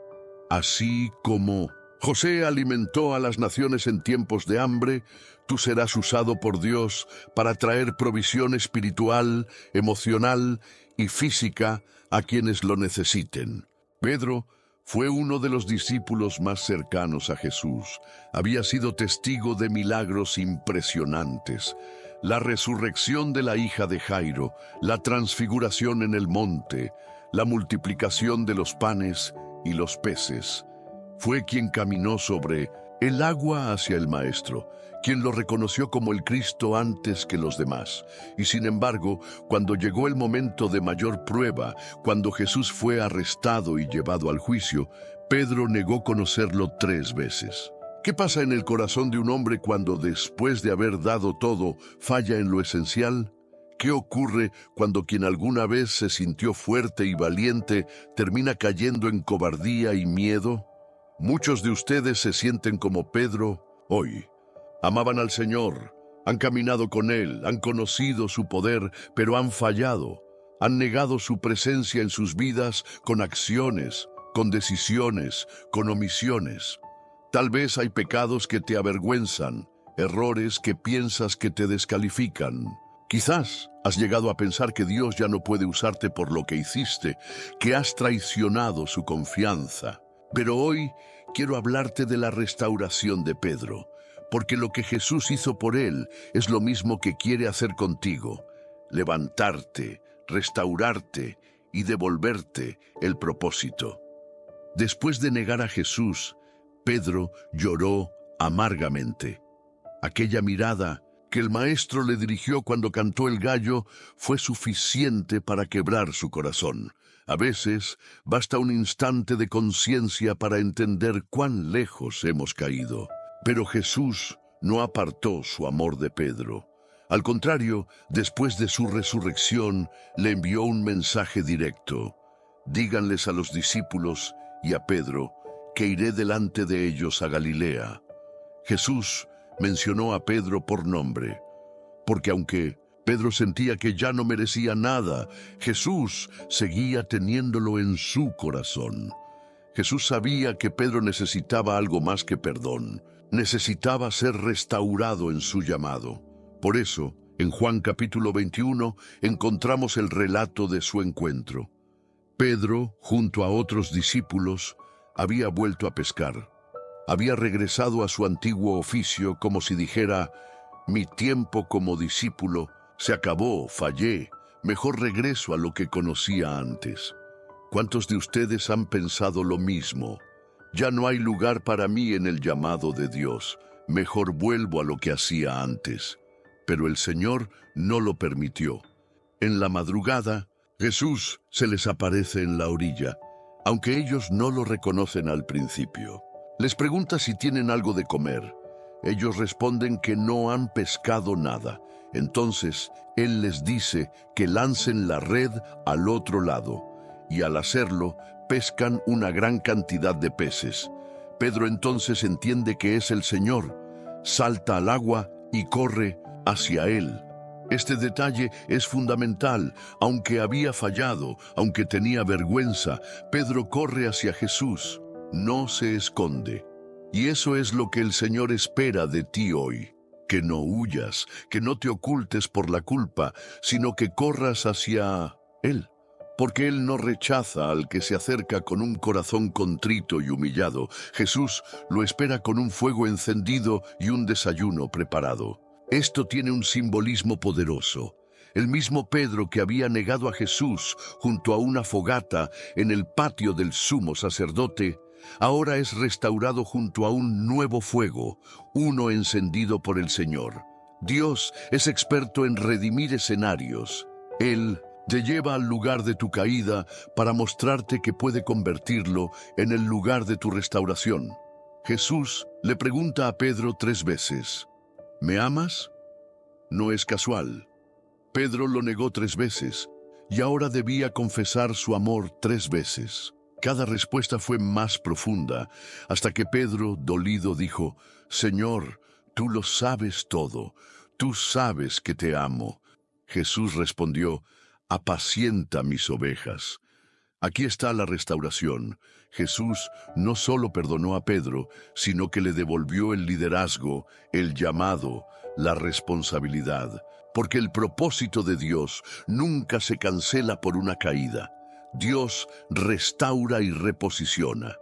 Así como José alimentó a las naciones en tiempos de hambre, tú serás usado por Dios para traer provisión espiritual, emocional y física a quienes lo necesiten. Pedro fue uno de los discípulos más cercanos a Jesús. Había sido testigo de milagros impresionantes. La resurrección de la hija de Jairo, la transfiguración en el monte, la multiplicación de los panes y los peces. Fue quien caminó sobre el agua hacia el Maestro, quien lo reconoció como el Cristo antes que los demás. Y sin embargo, cuando llegó el momento de mayor prueba, cuando Jesús fue arrestado y llevado al juicio, Pedro negó conocerlo 3 veces. ¿Qué pasa en el corazón de un hombre cuando después de haber dado todo, falla en lo esencial? ¿Qué ocurre cuando quien alguna vez se sintió fuerte y valiente termina cayendo en cobardía y miedo? Muchos de ustedes se sienten como Pedro hoy. Amaban al Señor, han caminado con Él, han conocido su poder, pero han fallado. Han negado su presencia en sus vidas con acciones, con decisiones, con omisiones. Tal vez hay pecados que te avergüenzan, errores que piensas que te descalifican. Quizás has llegado a pensar que Dios ya no puede usarte por lo que hiciste, que has traicionado su confianza. Pero hoy quiero hablarte de la restauración de Pedro, porque lo que Jesús hizo por él es lo mismo que quiere hacer contigo: levantarte, restaurarte y devolverte el propósito. Después de negar a Jesús, Pedro lloró amargamente. Aquella mirada que el Maestro le dirigió cuando cantó el gallo fue suficiente para quebrar su corazón. A veces basta un instante de conciencia para entender cuán lejos hemos caído. Pero Jesús no apartó su amor de Pedro. Al contrario, después de su resurrección, le envió un mensaje directo: díganles a los discípulos y a Pedro que iré delante de ellos a Galilea. Jesús mencionó a Pedro por nombre, porque aunque Pedro sentía que ya no merecía nada, Jesús seguía teniéndolo en su corazón. Jesús sabía que Pedro necesitaba algo más que perdón. Necesitaba ser restaurado en su llamado. Por eso, en Juan capítulo 21, encontramos el relato de su encuentro. Pedro, junto a otros discípulos, había vuelto a pescar. Había regresado a su antiguo oficio como si dijera: mi tiempo como discípulo se acabó, fallé, mejor regreso a lo que conocía antes. ¿Cuántos de ustedes han pensado lo mismo? Ya no hay lugar para mí en el llamado de Dios, mejor vuelvo a lo que hacía antes. Pero el Señor no lo permitió. En la madrugada, Jesús se les aparece en la orilla, aunque ellos no lo reconocen al principio. Les pregunta si tienen algo de comer. Ellos responden que no han pescado nada. Entonces, Él les dice que lancen la red al otro lado, y al hacerlo, pescan una gran cantidad de peces. Pedro entonces entiende que es el Señor, salta al agua y corre hacia Él. Este detalle es fundamental. Aunque había fallado, aunque tenía vergüenza, Pedro corre hacia Jesús. No se esconde. Y eso es lo que el Señor espera de ti hoy. Que no huyas, que no te ocultes por la culpa, sino que corras hacia Él. Porque Él no rechaza al que se acerca con un corazón contrito y humillado. Jesús lo espera con un fuego encendido y un desayuno preparado. Esto tiene un simbolismo poderoso. El mismo Pedro que había negado a Jesús junto a una fogata en el patio del sumo sacerdote, ahora es restaurado junto a un nuevo fuego, uno encendido por el Señor. Dios es experto en redimir escenarios. Él te lleva al lugar de tu caída para mostrarte que puede convertirlo en el lugar de tu restauración. Jesús le pregunta a Pedro 3 veces: ¿me amas? No es casual. Pedro lo negó 3 veces y ahora debía confesar su amor 3 veces. Cada respuesta fue más profunda, hasta que Pedro, dolido, dijo: Señor, tú lo sabes todo, tú sabes que te amo. Jesús respondió: apacienta mis ovejas. Aquí está la restauración. Jesús no solo perdonó a Pedro, sino que le devolvió el liderazgo, el llamado, la responsabilidad. Porque el propósito de Dios nunca se cancela por una caída. Dios restaura y reposiciona.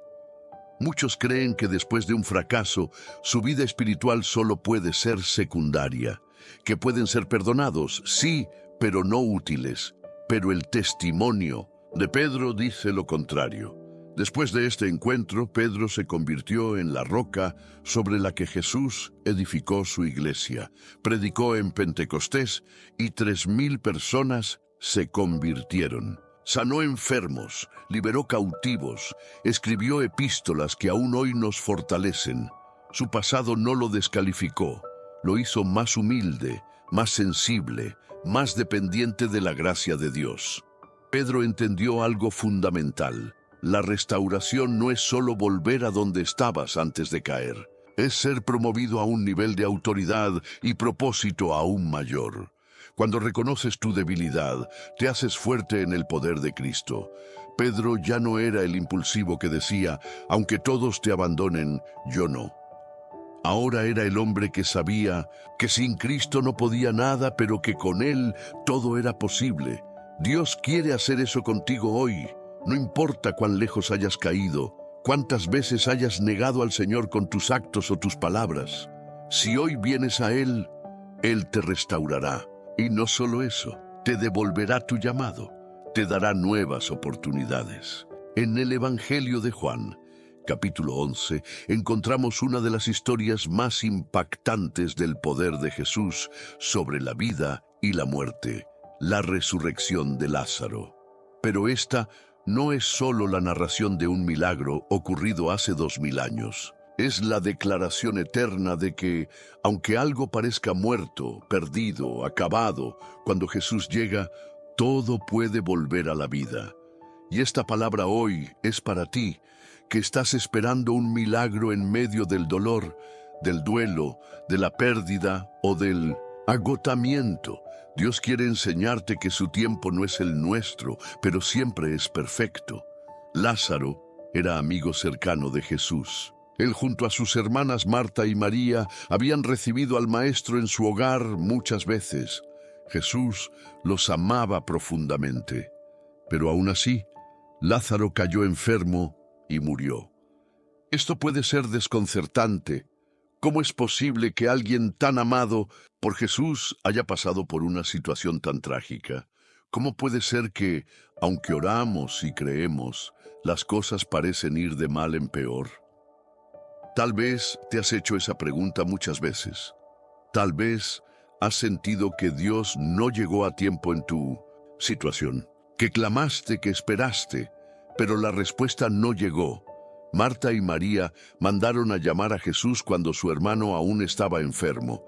Muchos creen que después de un fracaso, su vida espiritual solo puede ser secundaria, que pueden ser perdonados, sí, pero no útiles. Pero el testimonio de Pedro dice lo contrario. Después de este encuentro, Pedro se convirtió en la roca sobre la que Jesús edificó su iglesia. Predicó en Pentecostés y 3,000 personas se convirtieron. Sanó enfermos, liberó cautivos, escribió epístolas que aún hoy nos fortalecen. Su pasado no lo descalificó, lo hizo más humilde, más sensible, más dependiente de la gracia de Dios. Pedro entendió algo fundamental. La restauración no es solo volver a donde estabas antes de caer. Es ser promovido a un nivel de autoridad y propósito aún mayor. Cuando reconoces tu debilidad, te haces fuerte en el poder de Cristo. Pedro ya no era el impulsivo que decía, aunque todos te abandonen, yo no. Ahora era el hombre que sabía que sin Cristo no podía nada, pero que con Él todo era posible. Dios quiere hacer eso contigo hoy. No importa cuán lejos hayas caído, cuántas veces hayas negado al Señor con tus actos o tus palabras. Si hoy vienes a Él, Él te restaurará. Y no solo eso, te devolverá tu llamado, te dará nuevas oportunidades. En el Evangelio de Juan, capítulo 11, encontramos una de las historias más impactantes del poder de Jesús sobre la vida y la muerte, la resurrección de Lázaro. Pero esta no es solo la narración de un milagro ocurrido hace 2000 años. Es la declaración eterna de que, aunque algo parezca muerto, perdido, acabado, cuando Jesús llega, todo puede volver a la vida. Y esta palabra hoy es para ti, que estás esperando un milagro en medio del dolor, del duelo, de la pérdida o del agotamiento. Dios quiere enseñarte que su tiempo no es el nuestro, pero siempre es perfecto. Lázaro era amigo cercano de Jesús. Él junto a sus hermanas Marta y María habían recibido al Maestro en su hogar muchas veces. Jesús los amaba profundamente. Pero aún así, Lázaro cayó enfermo y murió. Esto puede ser desconcertante. ¿Cómo es posible que alguien tan amado por Jesús haya pasado por una situación tan trágica? ¿Cómo puede ser que, aunque oramos y creemos, las cosas parecen ir de mal en peor? Tal vez te has hecho esa pregunta muchas veces. Tal vez has sentido que Dios no llegó a tiempo en tu situación, que clamaste, que esperaste, pero la respuesta no llegó. Marta y María mandaron a llamar a Jesús cuando su hermano aún estaba enfermo.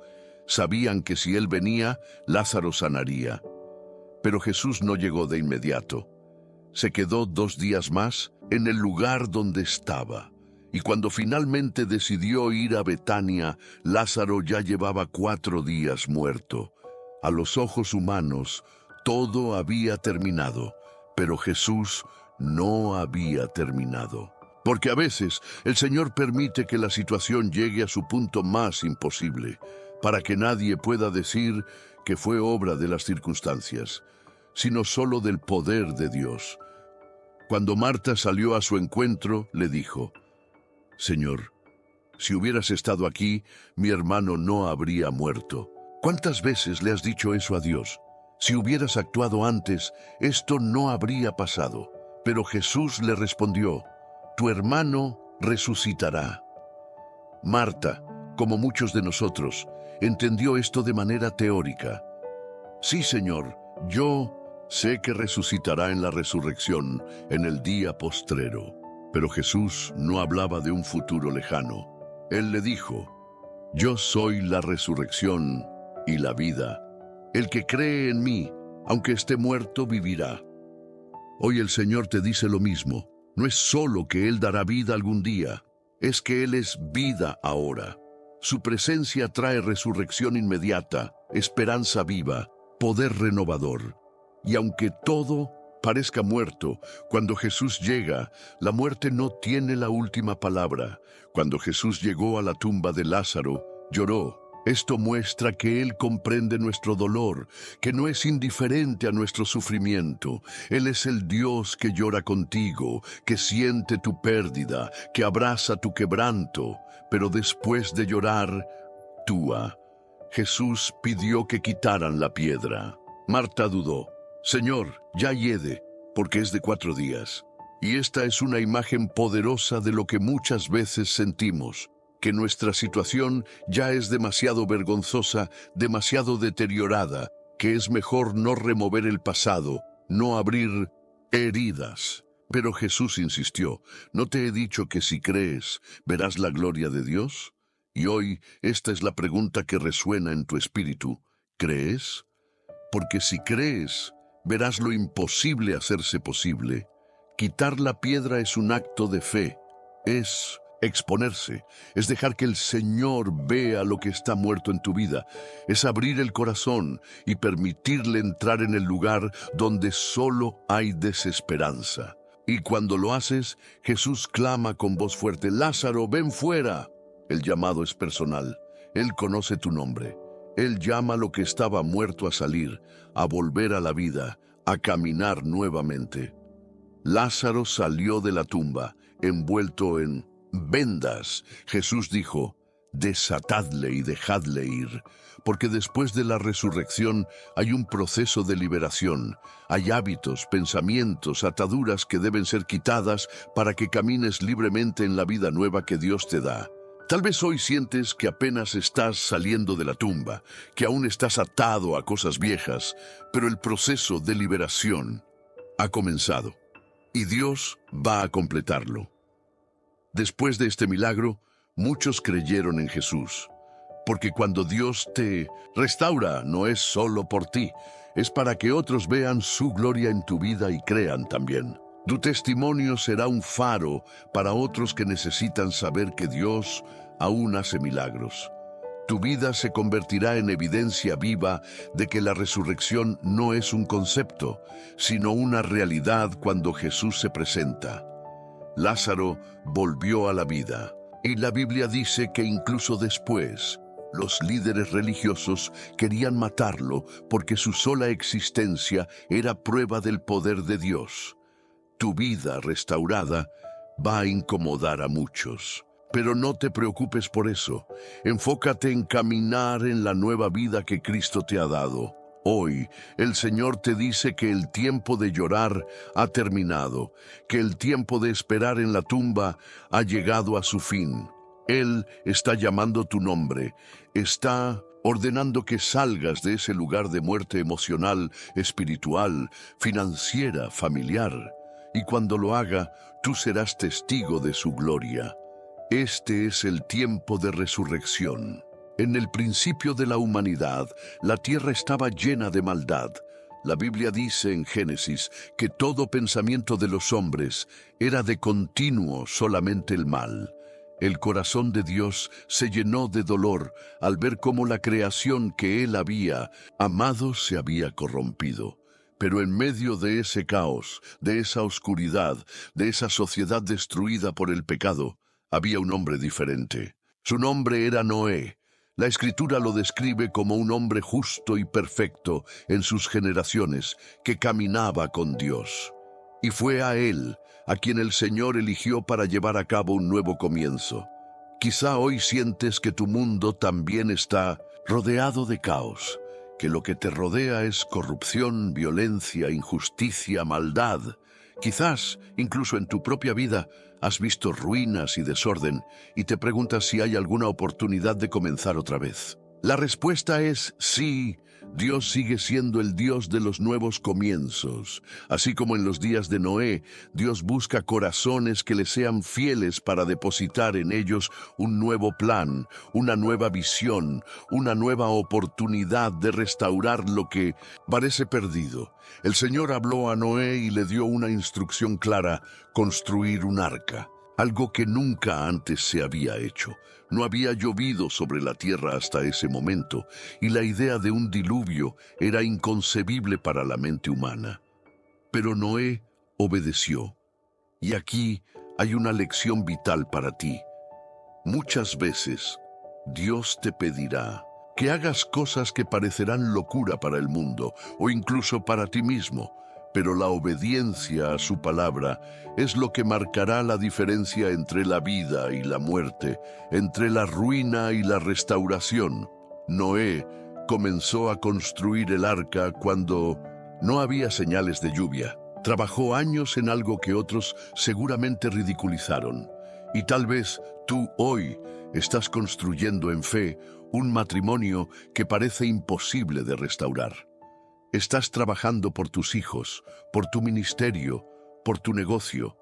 Sabían que si él venía, Lázaro sanaría. Pero Jesús no llegó de inmediato. Se quedó 2 días más en el lugar donde estaba. Y cuando finalmente decidió ir a Betania, Lázaro ya llevaba 4 días muerto. A los ojos humanos, todo había terminado, pero Jesús no había terminado. Porque a veces el Señor permite que la situación llegue a su punto más imposible, para que nadie pueda decir que fue obra de las circunstancias, sino solo del poder de Dios. Cuando Marta salió a su encuentro, le dijo: Señor, si hubieras estado aquí, mi hermano no habría muerto. ¿Cuántas veces le has dicho eso a Dios? Si hubieras actuado antes, esto no habría pasado. Pero Jesús le respondió: tu hermano resucitará. Marta, como muchos de nosotros, entendió esto de manera teórica. Sí, Señor, yo sé que resucitará en la resurrección, en el día postrero. Pero Jesús no hablaba de un futuro lejano. Él le dijo: yo soy la resurrección y la vida. El que cree en mí, aunque esté muerto, vivirá. Hoy el Señor te dice lo mismo. No es solo que Él dará vida algún día, es que Él es vida ahora. Su presencia trae resurrección inmediata, esperanza viva, poder renovador. Y aunque todo parezca muerto, cuando Jesús llega, la muerte no tiene la última palabra. Cuando Jesús llegó a la tumba de Lázaro, lloró. Esto muestra que Él comprende nuestro dolor, que no es indiferente a nuestro sufrimiento. Él es el Dios que llora contigo, que siente tu pérdida, que abraza tu quebranto. Pero después de llorar, actúa. Jesús pidió que quitaran la piedra. Marta dudó. Señor, ya hiede, porque es de 4 días. Y esta es una imagen poderosa de lo que muchas veces sentimos, que nuestra situación ya es demasiado vergonzosa, demasiado deteriorada, que es mejor no remover el pasado, no abrir heridas. Pero Jesús insistió, ¿no te he dicho que si crees, verás la gloria de Dios? Y hoy esta es la pregunta que resuena en tu espíritu. ¿Crees? Porque si crees, verás lo imposible hacerse posible. Quitar la piedra es un acto de fe, es exponerse, es dejar que el Señor vea lo que está muerto en tu vida, es abrir el corazón y permitirle entrar en el lugar donde solo hay desesperanza. Y cuando lo haces, Jesús clama con voz fuerte, Lázaro, ven fuera. El llamado es personal, Él conoce tu nombre. Él llama a lo que estaba muerto a salir, a volver a la vida, a caminar nuevamente. Lázaro salió de la tumba, envuelto en vendas. Jesús dijo, desatadle y dejadle ir, porque después de la resurrección hay un proceso de liberación. Hay hábitos, pensamientos, ataduras que deben ser quitadas para que camines libremente en la vida nueva que Dios te da. Tal vez hoy sientes que apenas estás saliendo de la tumba, que aún estás atado a cosas viejas, pero el proceso de liberación ha comenzado y Dios va a completarlo. Después de este milagro, muchos creyeron en Jesús, porque cuando Dios te restaura no es solo por ti, es para que otros vean su gloria en tu vida y crean también. Tu testimonio será un faro para otros que necesitan saber que Dios aún hace milagros. Tu vida se convertirá en evidencia viva de que la resurrección no es un concepto, sino una realidad cuando Jesús se presenta. Lázaro volvió a la vida, y la Biblia dice que incluso después, los líderes religiosos querían matarlo porque su sola existencia era prueba del poder de Dios. Tu vida restaurada va a incomodar a muchos. Pero no te preocupes por eso. Enfócate en caminar en la nueva vida que Cristo te ha dado. Hoy, el Señor te dice que el tiempo de llorar ha terminado, que el tiempo de esperar en la tumba ha llegado a su fin. Él está llamando tu nombre, está ordenando que salgas de ese lugar de muerte emocional, espiritual, financiera, familiar. Y cuando lo haga, tú serás testigo de su gloria. Este es el tiempo de resurrección. En el principio de la humanidad, la tierra estaba llena de maldad. La Biblia dice en Génesis que todo pensamiento de los hombres era de continuo solamente el mal. El corazón de Dios se llenó de dolor al ver cómo la creación que Él había amado se había corrompido. Pero en medio de ese caos, de esa oscuridad, de esa sociedad destruida por el pecado, había un hombre diferente. Su nombre era Noé. La Escritura lo describe como un hombre justo y perfecto en sus generaciones, que caminaba con Dios. Y fue a él a quien el Señor eligió para llevar a cabo un nuevo comienzo. Quizá hoy sientes que tu mundo también está rodeado de caos, que lo que te rodea es corrupción, violencia, injusticia, maldad. Quizás, incluso en tu propia vida, has visto ruinas y desorden y te preguntas si hay alguna oportunidad de comenzar otra vez. La respuesta es sí. Dios sigue siendo el Dios de los nuevos comienzos. Así como en los días de Noé, Dios busca corazones que le sean fieles para depositar en ellos un nuevo plan, una nueva visión, una nueva oportunidad de restaurar lo que parece perdido. El Señor habló a Noé y le dio una instrucción clara: construir un arca. Algo que nunca antes se había hecho. No había llovido sobre la tierra hasta ese momento, y la idea de un diluvio era inconcebible para la mente humana. Pero Noé obedeció. Y aquí hay una lección vital para ti. Muchas veces Dios te pedirá que hagas cosas que parecerán locura para el mundo o incluso para ti mismo, pero la obediencia a su palabra es lo que marcará la diferencia entre la vida y la muerte, entre la ruina y la restauración. Noé comenzó a construir el arca cuando no había señales de lluvia. Trabajó años en algo que otros seguramente ridiculizaron. Y tal vez tú hoy estás construyendo en fe un matrimonio que parece imposible de restaurar. Estás trabajando por tus hijos, por tu ministerio, por tu negocio,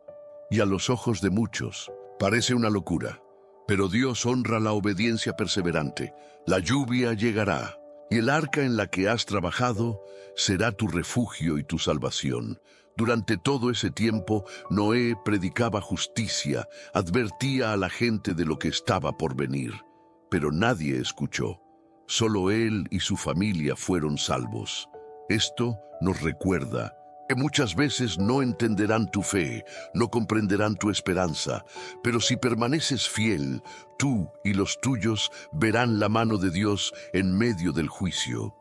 y a los ojos de muchos parece una locura. Pero Dios honra la obediencia perseverante. La lluvia llegará, y el arca en la que has trabajado será tu refugio y tu salvación. Durante todo ese tiempo, Noé predicaba justicia, advertía a la gente de lo que estaba por venir. Pero nadie escuchó. Solo él y su familia fueron salvos. Esto nos recuerda que muchas veces no entenderán tu fe, no comprenderán tu esperanza, pero si permaneces fiel, tú y los tuyos verán la mano de Dios en medio del juicio.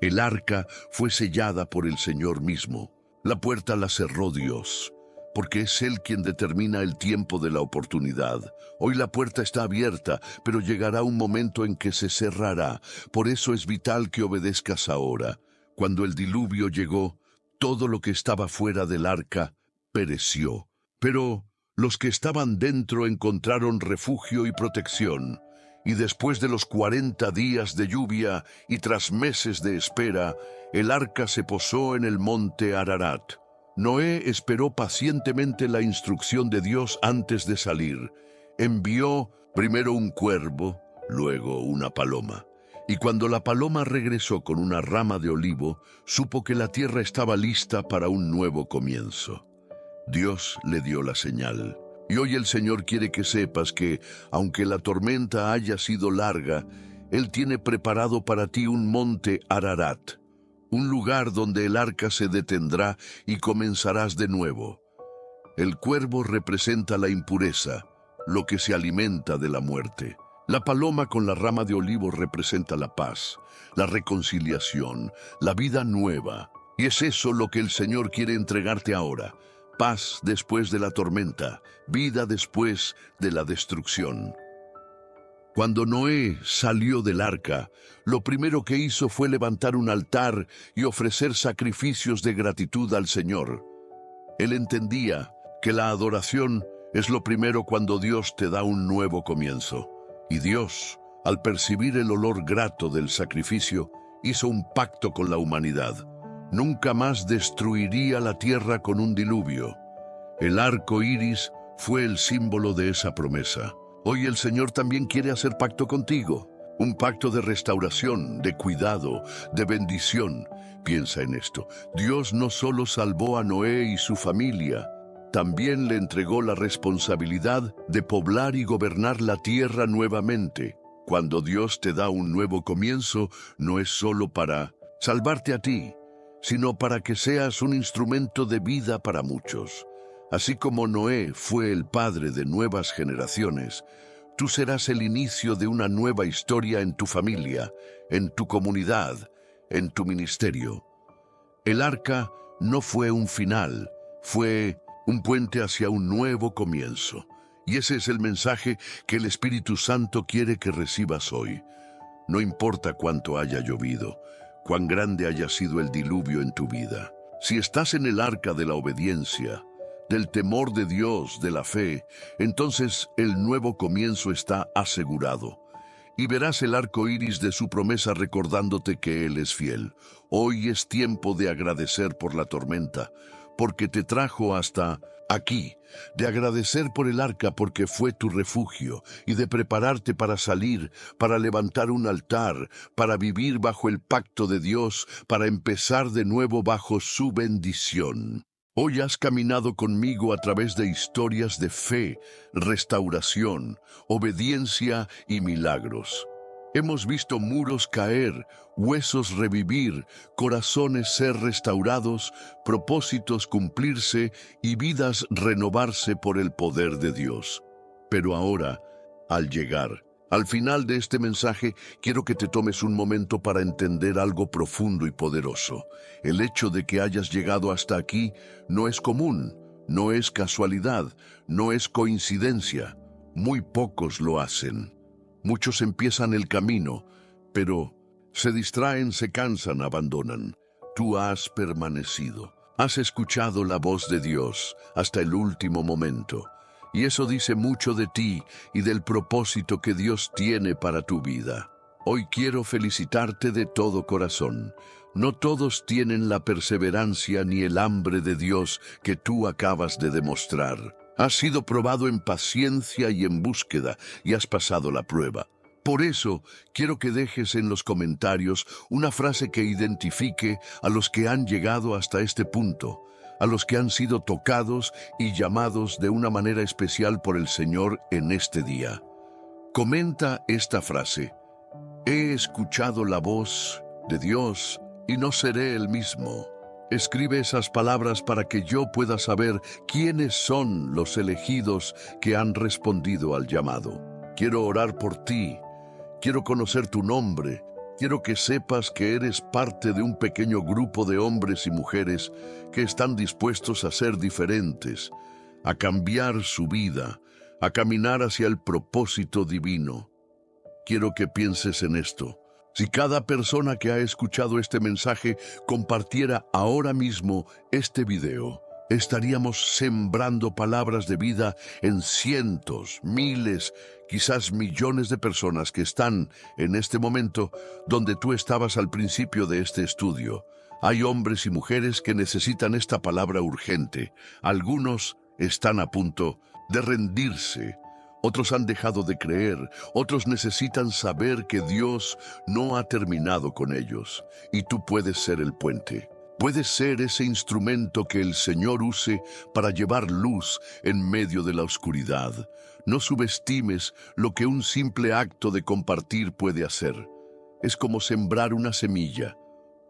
El arca fue sellada por el Señor mismo. La puerta la cerró Dios, porque es Él quien determina el tiempo de la oportunidad. Hoy la puerta está abierta, pero llegará un momento en que se cerrará. Por eso es vital que obedezcas ahora. Cuando el diluvio llegó, todo lo que estaba fuera del arca pereció. Pero los que estaban dentro encontraron refugio y protección. Y después de los 40 días de lluvia y tras meses de espera, el arca se posó en el monte Ararat. Noé esperó pacientemente la instrucción de Dios antes de salir. Envió primero un cuervo, luego una paloma. Y cuando la paloma regresó con una rama de olivo, supo que la tierra estaba lista para un nuevo comienzo. Dios le dio la señal. Y hoy el Señor quiere que sepas que, aunque la tormenta haya sido larga, Él tiene preparado para ti un monte Ararat, un lugar donde el arca se detendrá y comenzarás de nuevo. El cuervo representa la impureza, lo que se alimenta de la muerte. La paloma con la rama de olivo representa la paz, la reconciliación, la vida nueva. Y es eso lo que el Señor quiere entregarte ahora. Paz después de la tormenta, vida después de la destrucción. Cuando Noé salió del arca, lo primero que hizo fue levantar un altar y ofrecer sacrificios de gratitud al Señor. Él entendía que la adoración es lo primero cuando Dios te da un nuevo comienzo. Y Dios, al percibir el olor grato del sacrificio, hizo un pacto con la humanidad. Nunca más destruiría la tierra con un diluvio. El arco iris fue el símbolo de esa promesa. Hoy el Señor también quiere hacer pacto contigo. Un pacto de restauración, de cuidado, de bendición. Piensa en esto. Dios no solo salvó a Noé y su familia, también le entregó la responsabilidad de poblar y gobernar la tierra nuevamente. Cuando Dios te da un nuevo comienzo, no es solo para salvarte a ti, sino para que seas un instrumento de vida para muchos. Así como Noé fue el padre de nuevas generaciones, tú serás el inicio de una nueva historia en tu familia, en tu comunidad, en tu ministerio. El arca no fue un final, fue un puente hacia un nuevo comienzo. Y ese es el mensaje que el Espíritu Santo quiere que recibas hoy. No importa cuánto haya llovido, cuán grande haya sido el diluvio en tu vida. Si estás en el arca de la obediencia, del temor de Dios, de la fe, entonces el nuevo comienzo está asegurado. Y verás el arco iris de su promesa recordándote que Él es fiel. Hoy es tiempo de agradecer por la tormenta, porque te trajo hasta aquí, de agradecer por el arca porque fue tu refugio, y de prepararte para salir, para levantar un altar, para vivir bajo el pacto de Dios, para empezar de nuevo bajo su bendición. Hoy has caminado conmigo a través de historias de fe, restauración, obediencia y milagros. Hemos visto muros caer, huesos revivir, corazones ser restaurados, propósitos cumplirse y vidas renovarse por el poder de Dios. Pero ahora, al llegar al final de este mensaje, quiero que te tomes un momento para entender algo profundo y poderoso. El hecho de que hayas llegado hasta aquí no es común, no es casualidad, no es coincidencia. Muy pocos lo hacen. Muchos empiezan el camino, pero se distraen, se cansan, abandonan. Tú has permanecido. Has escuchado la voz de Dios hasta el último momento. Y eso dice mucho de ti y del propósito que Dios tiene para tu vida. Hoy quiero felicitarte de todo corazón. No todos tienen la perseverancia ni el hambre de Dios que tú acabas de demostrar. Has sido probado en paciencia y en búsqueda y has pasado la prueba. Por eso, quiero que dejes en los comentarios una frase que identifique a los que han llegado hasta este punto, a los que han sido tocados y llamados de una manera especial por el Señor en este día. Comenta esta frase: he escuchado la voz de Dios y no seré el mismo. Escribe esas palabras para que yo pueda saber quiénes son los elegidos que han respondido al llamado. Quiero orar por ti. Quiero conocer tu nombre. Quiero que sepas que eres parte de un pequeño grupo de hombres y mujeres que están dispuestos a ser diferentes, a cambiar su vida, a caminar hacia el propósito divino. Quiero que pienses en esto. Si cada persona que ha escuchado este mensaje compartiera ahora mismo este video, estaríamos sembrando palabras de vida en cientos, miles, quizás millones de personas que están en este momento donde tú estabas al principio de este estudio. Hay hombres y mujeres que necesitan esta palabra urgente. Algunos están a punto de rendirse. Otros han dejado de creer, otros necesitan saber que Dios no ha terminado con ellos, y tú puedes ser el puente. Puedes ser ese instrumento que el Señor use para llevar luz en medio de la oscuridad. No subestimes lo que un simple acto de compartir puede hacer. Es como sembrar una semilla.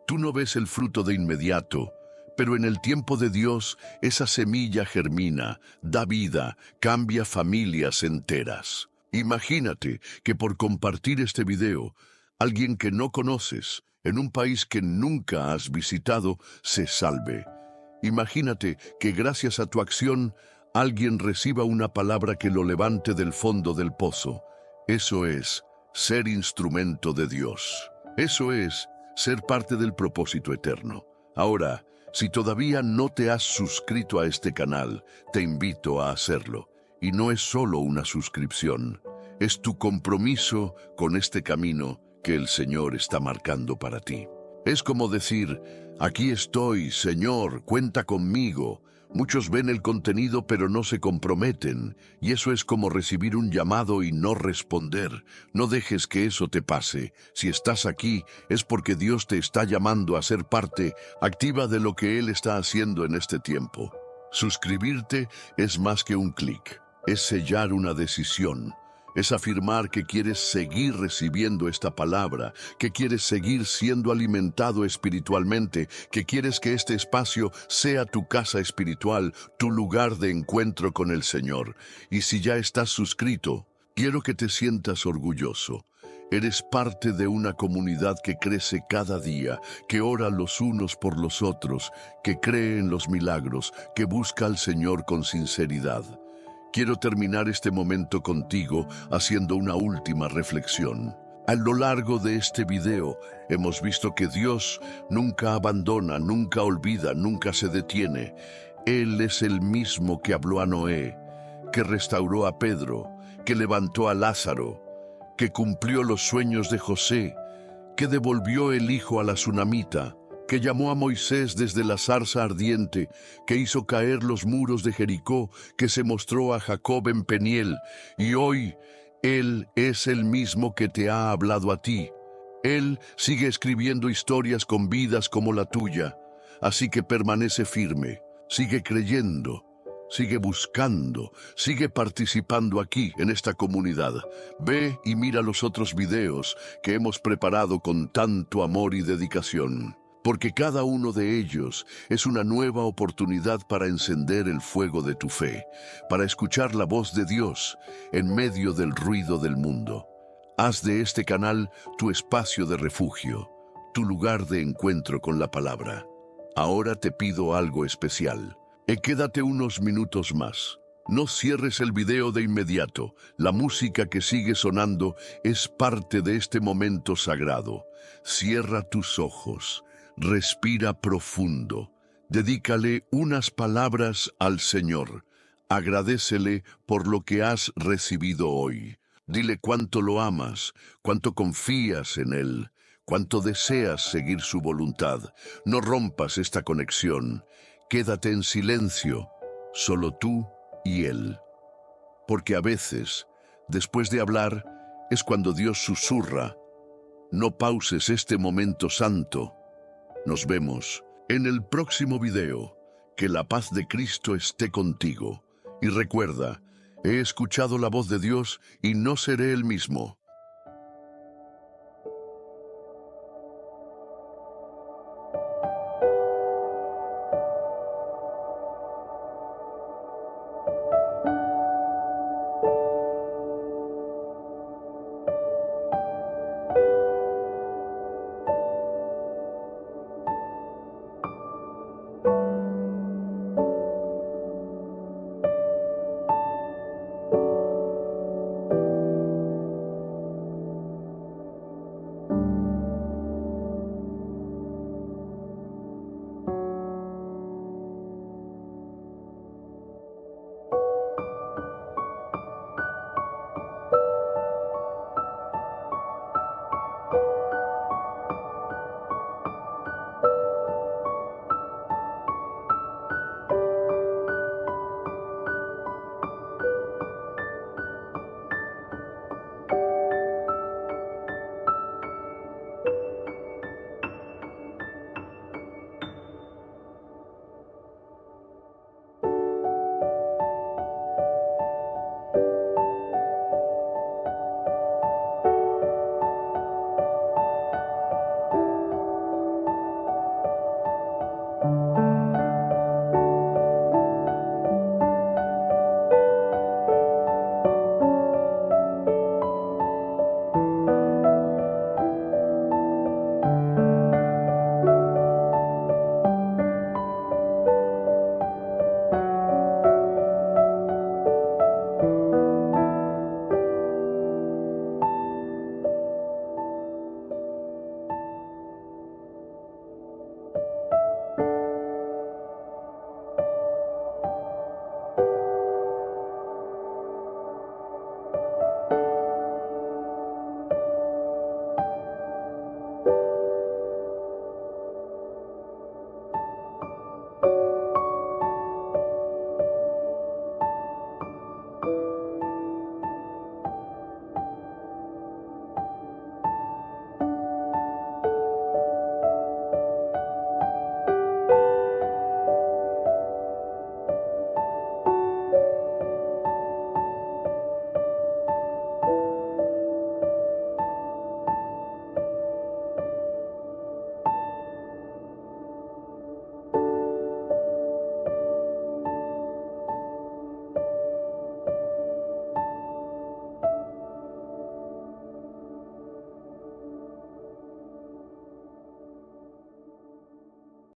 Tú no ves el fruto de inmediato, pero en el tiempo de Dios, esa semilla germina, da vida, cambia familias enteras. Imagínate que por compartir este video, alguien que no conoces, en un país que nunca has visitado, se salve. Imagínate que gracias a tu acción, alguien reciba una palabra que lo levante del fondo del pozo. Eso es ser instrumento de Dios. Eso es ser parte del propósito eterno. Ahora, si todavía no te has suscrito a este canal, te invito a hacerlo. Y no es solo una suscripción, es tu compromiso con este camino que el Señor está marcando para ti. Es como decir: aquí estoy, Señor, cuenta conmigo. Muchos ven el contenido pero no se comprometen, y eso es como recibir un llamado y no responder. No dejes que eso te pase. Si estás aquí, es porque Dios te está llamando a ser parte activa de lo que Él está haciendo en este tiempo. Suscribirte es más que un clic, es sellar una decisión. Es afirmar que quieres seguir recibiendo esta palabra, que quieres seguir siendo alimentado espiritualmente, que quieres que este espacio sea tu casa espiritual, tu lugar de encuentro con el Señor. Y si ya estás suscrito, quiero que te sientas orgulloso. Eres parte de una comunidad que crece cada día, que ora los unos por los otros, que cree en los milagros, que busca al Señor con sinceridad. Quiero terminar este momento contigo haciendo una última reflexión. A lo largo de este video hemos visto que Dios nunca abandona, nunca olvida, nunca se detiene. Él es el mismo que habló a Noé, que restauró a Pedro, que levantó a Lázaro, que cumplió los sueños de José, que devolvió el hijo a la tsunamita, que llamó a Moisés desde la zarza ardiente, que hizo caer los muros de Jericó, que se mostró a Jacob en Peniel, y hoy Él es el mismo que te ha hablado a ti. Él sigue escribiendo historias con vidas como la tuya, así que permanece firme, sigue creyendo, Sigue buscando, sigue participando aquí, en esta comunidad. Ve y mira los otros videos que hemos preparado con tanto amor y dedicación, porque cada uno de ellos es una nueva oportunidad para encender el fuego de tu fe, para escuchar la voz de Dios en medio del ruido del mundo. Haz de este canal tu espacio de refugio, tu lugar de encuentro con la palabra. Ahora te pido algo especial. Quédate unos minutos más. No cierres el video de inmediato. La música que sigue sonando es parte de este momento sagrado. Cierra tus ojos. Respira profundo. Dedícale unas palabras al Señor. Agradécele por lo que has recibido hoy. Dile cuánto lo amas, cuánto confías en Él, cuánto deseas seguir su voluntad. No rompas esta conexión. Quédate en silencio, solo tú y Él. Porque a veces, después de hablar, es cuando Dios susurra. No pauses este momento santo. Nos vemos en el próximo video. Que la paz de Cristo esté contigo. Y recuerda, he escuchado la voz de Dios y no seré el mismo.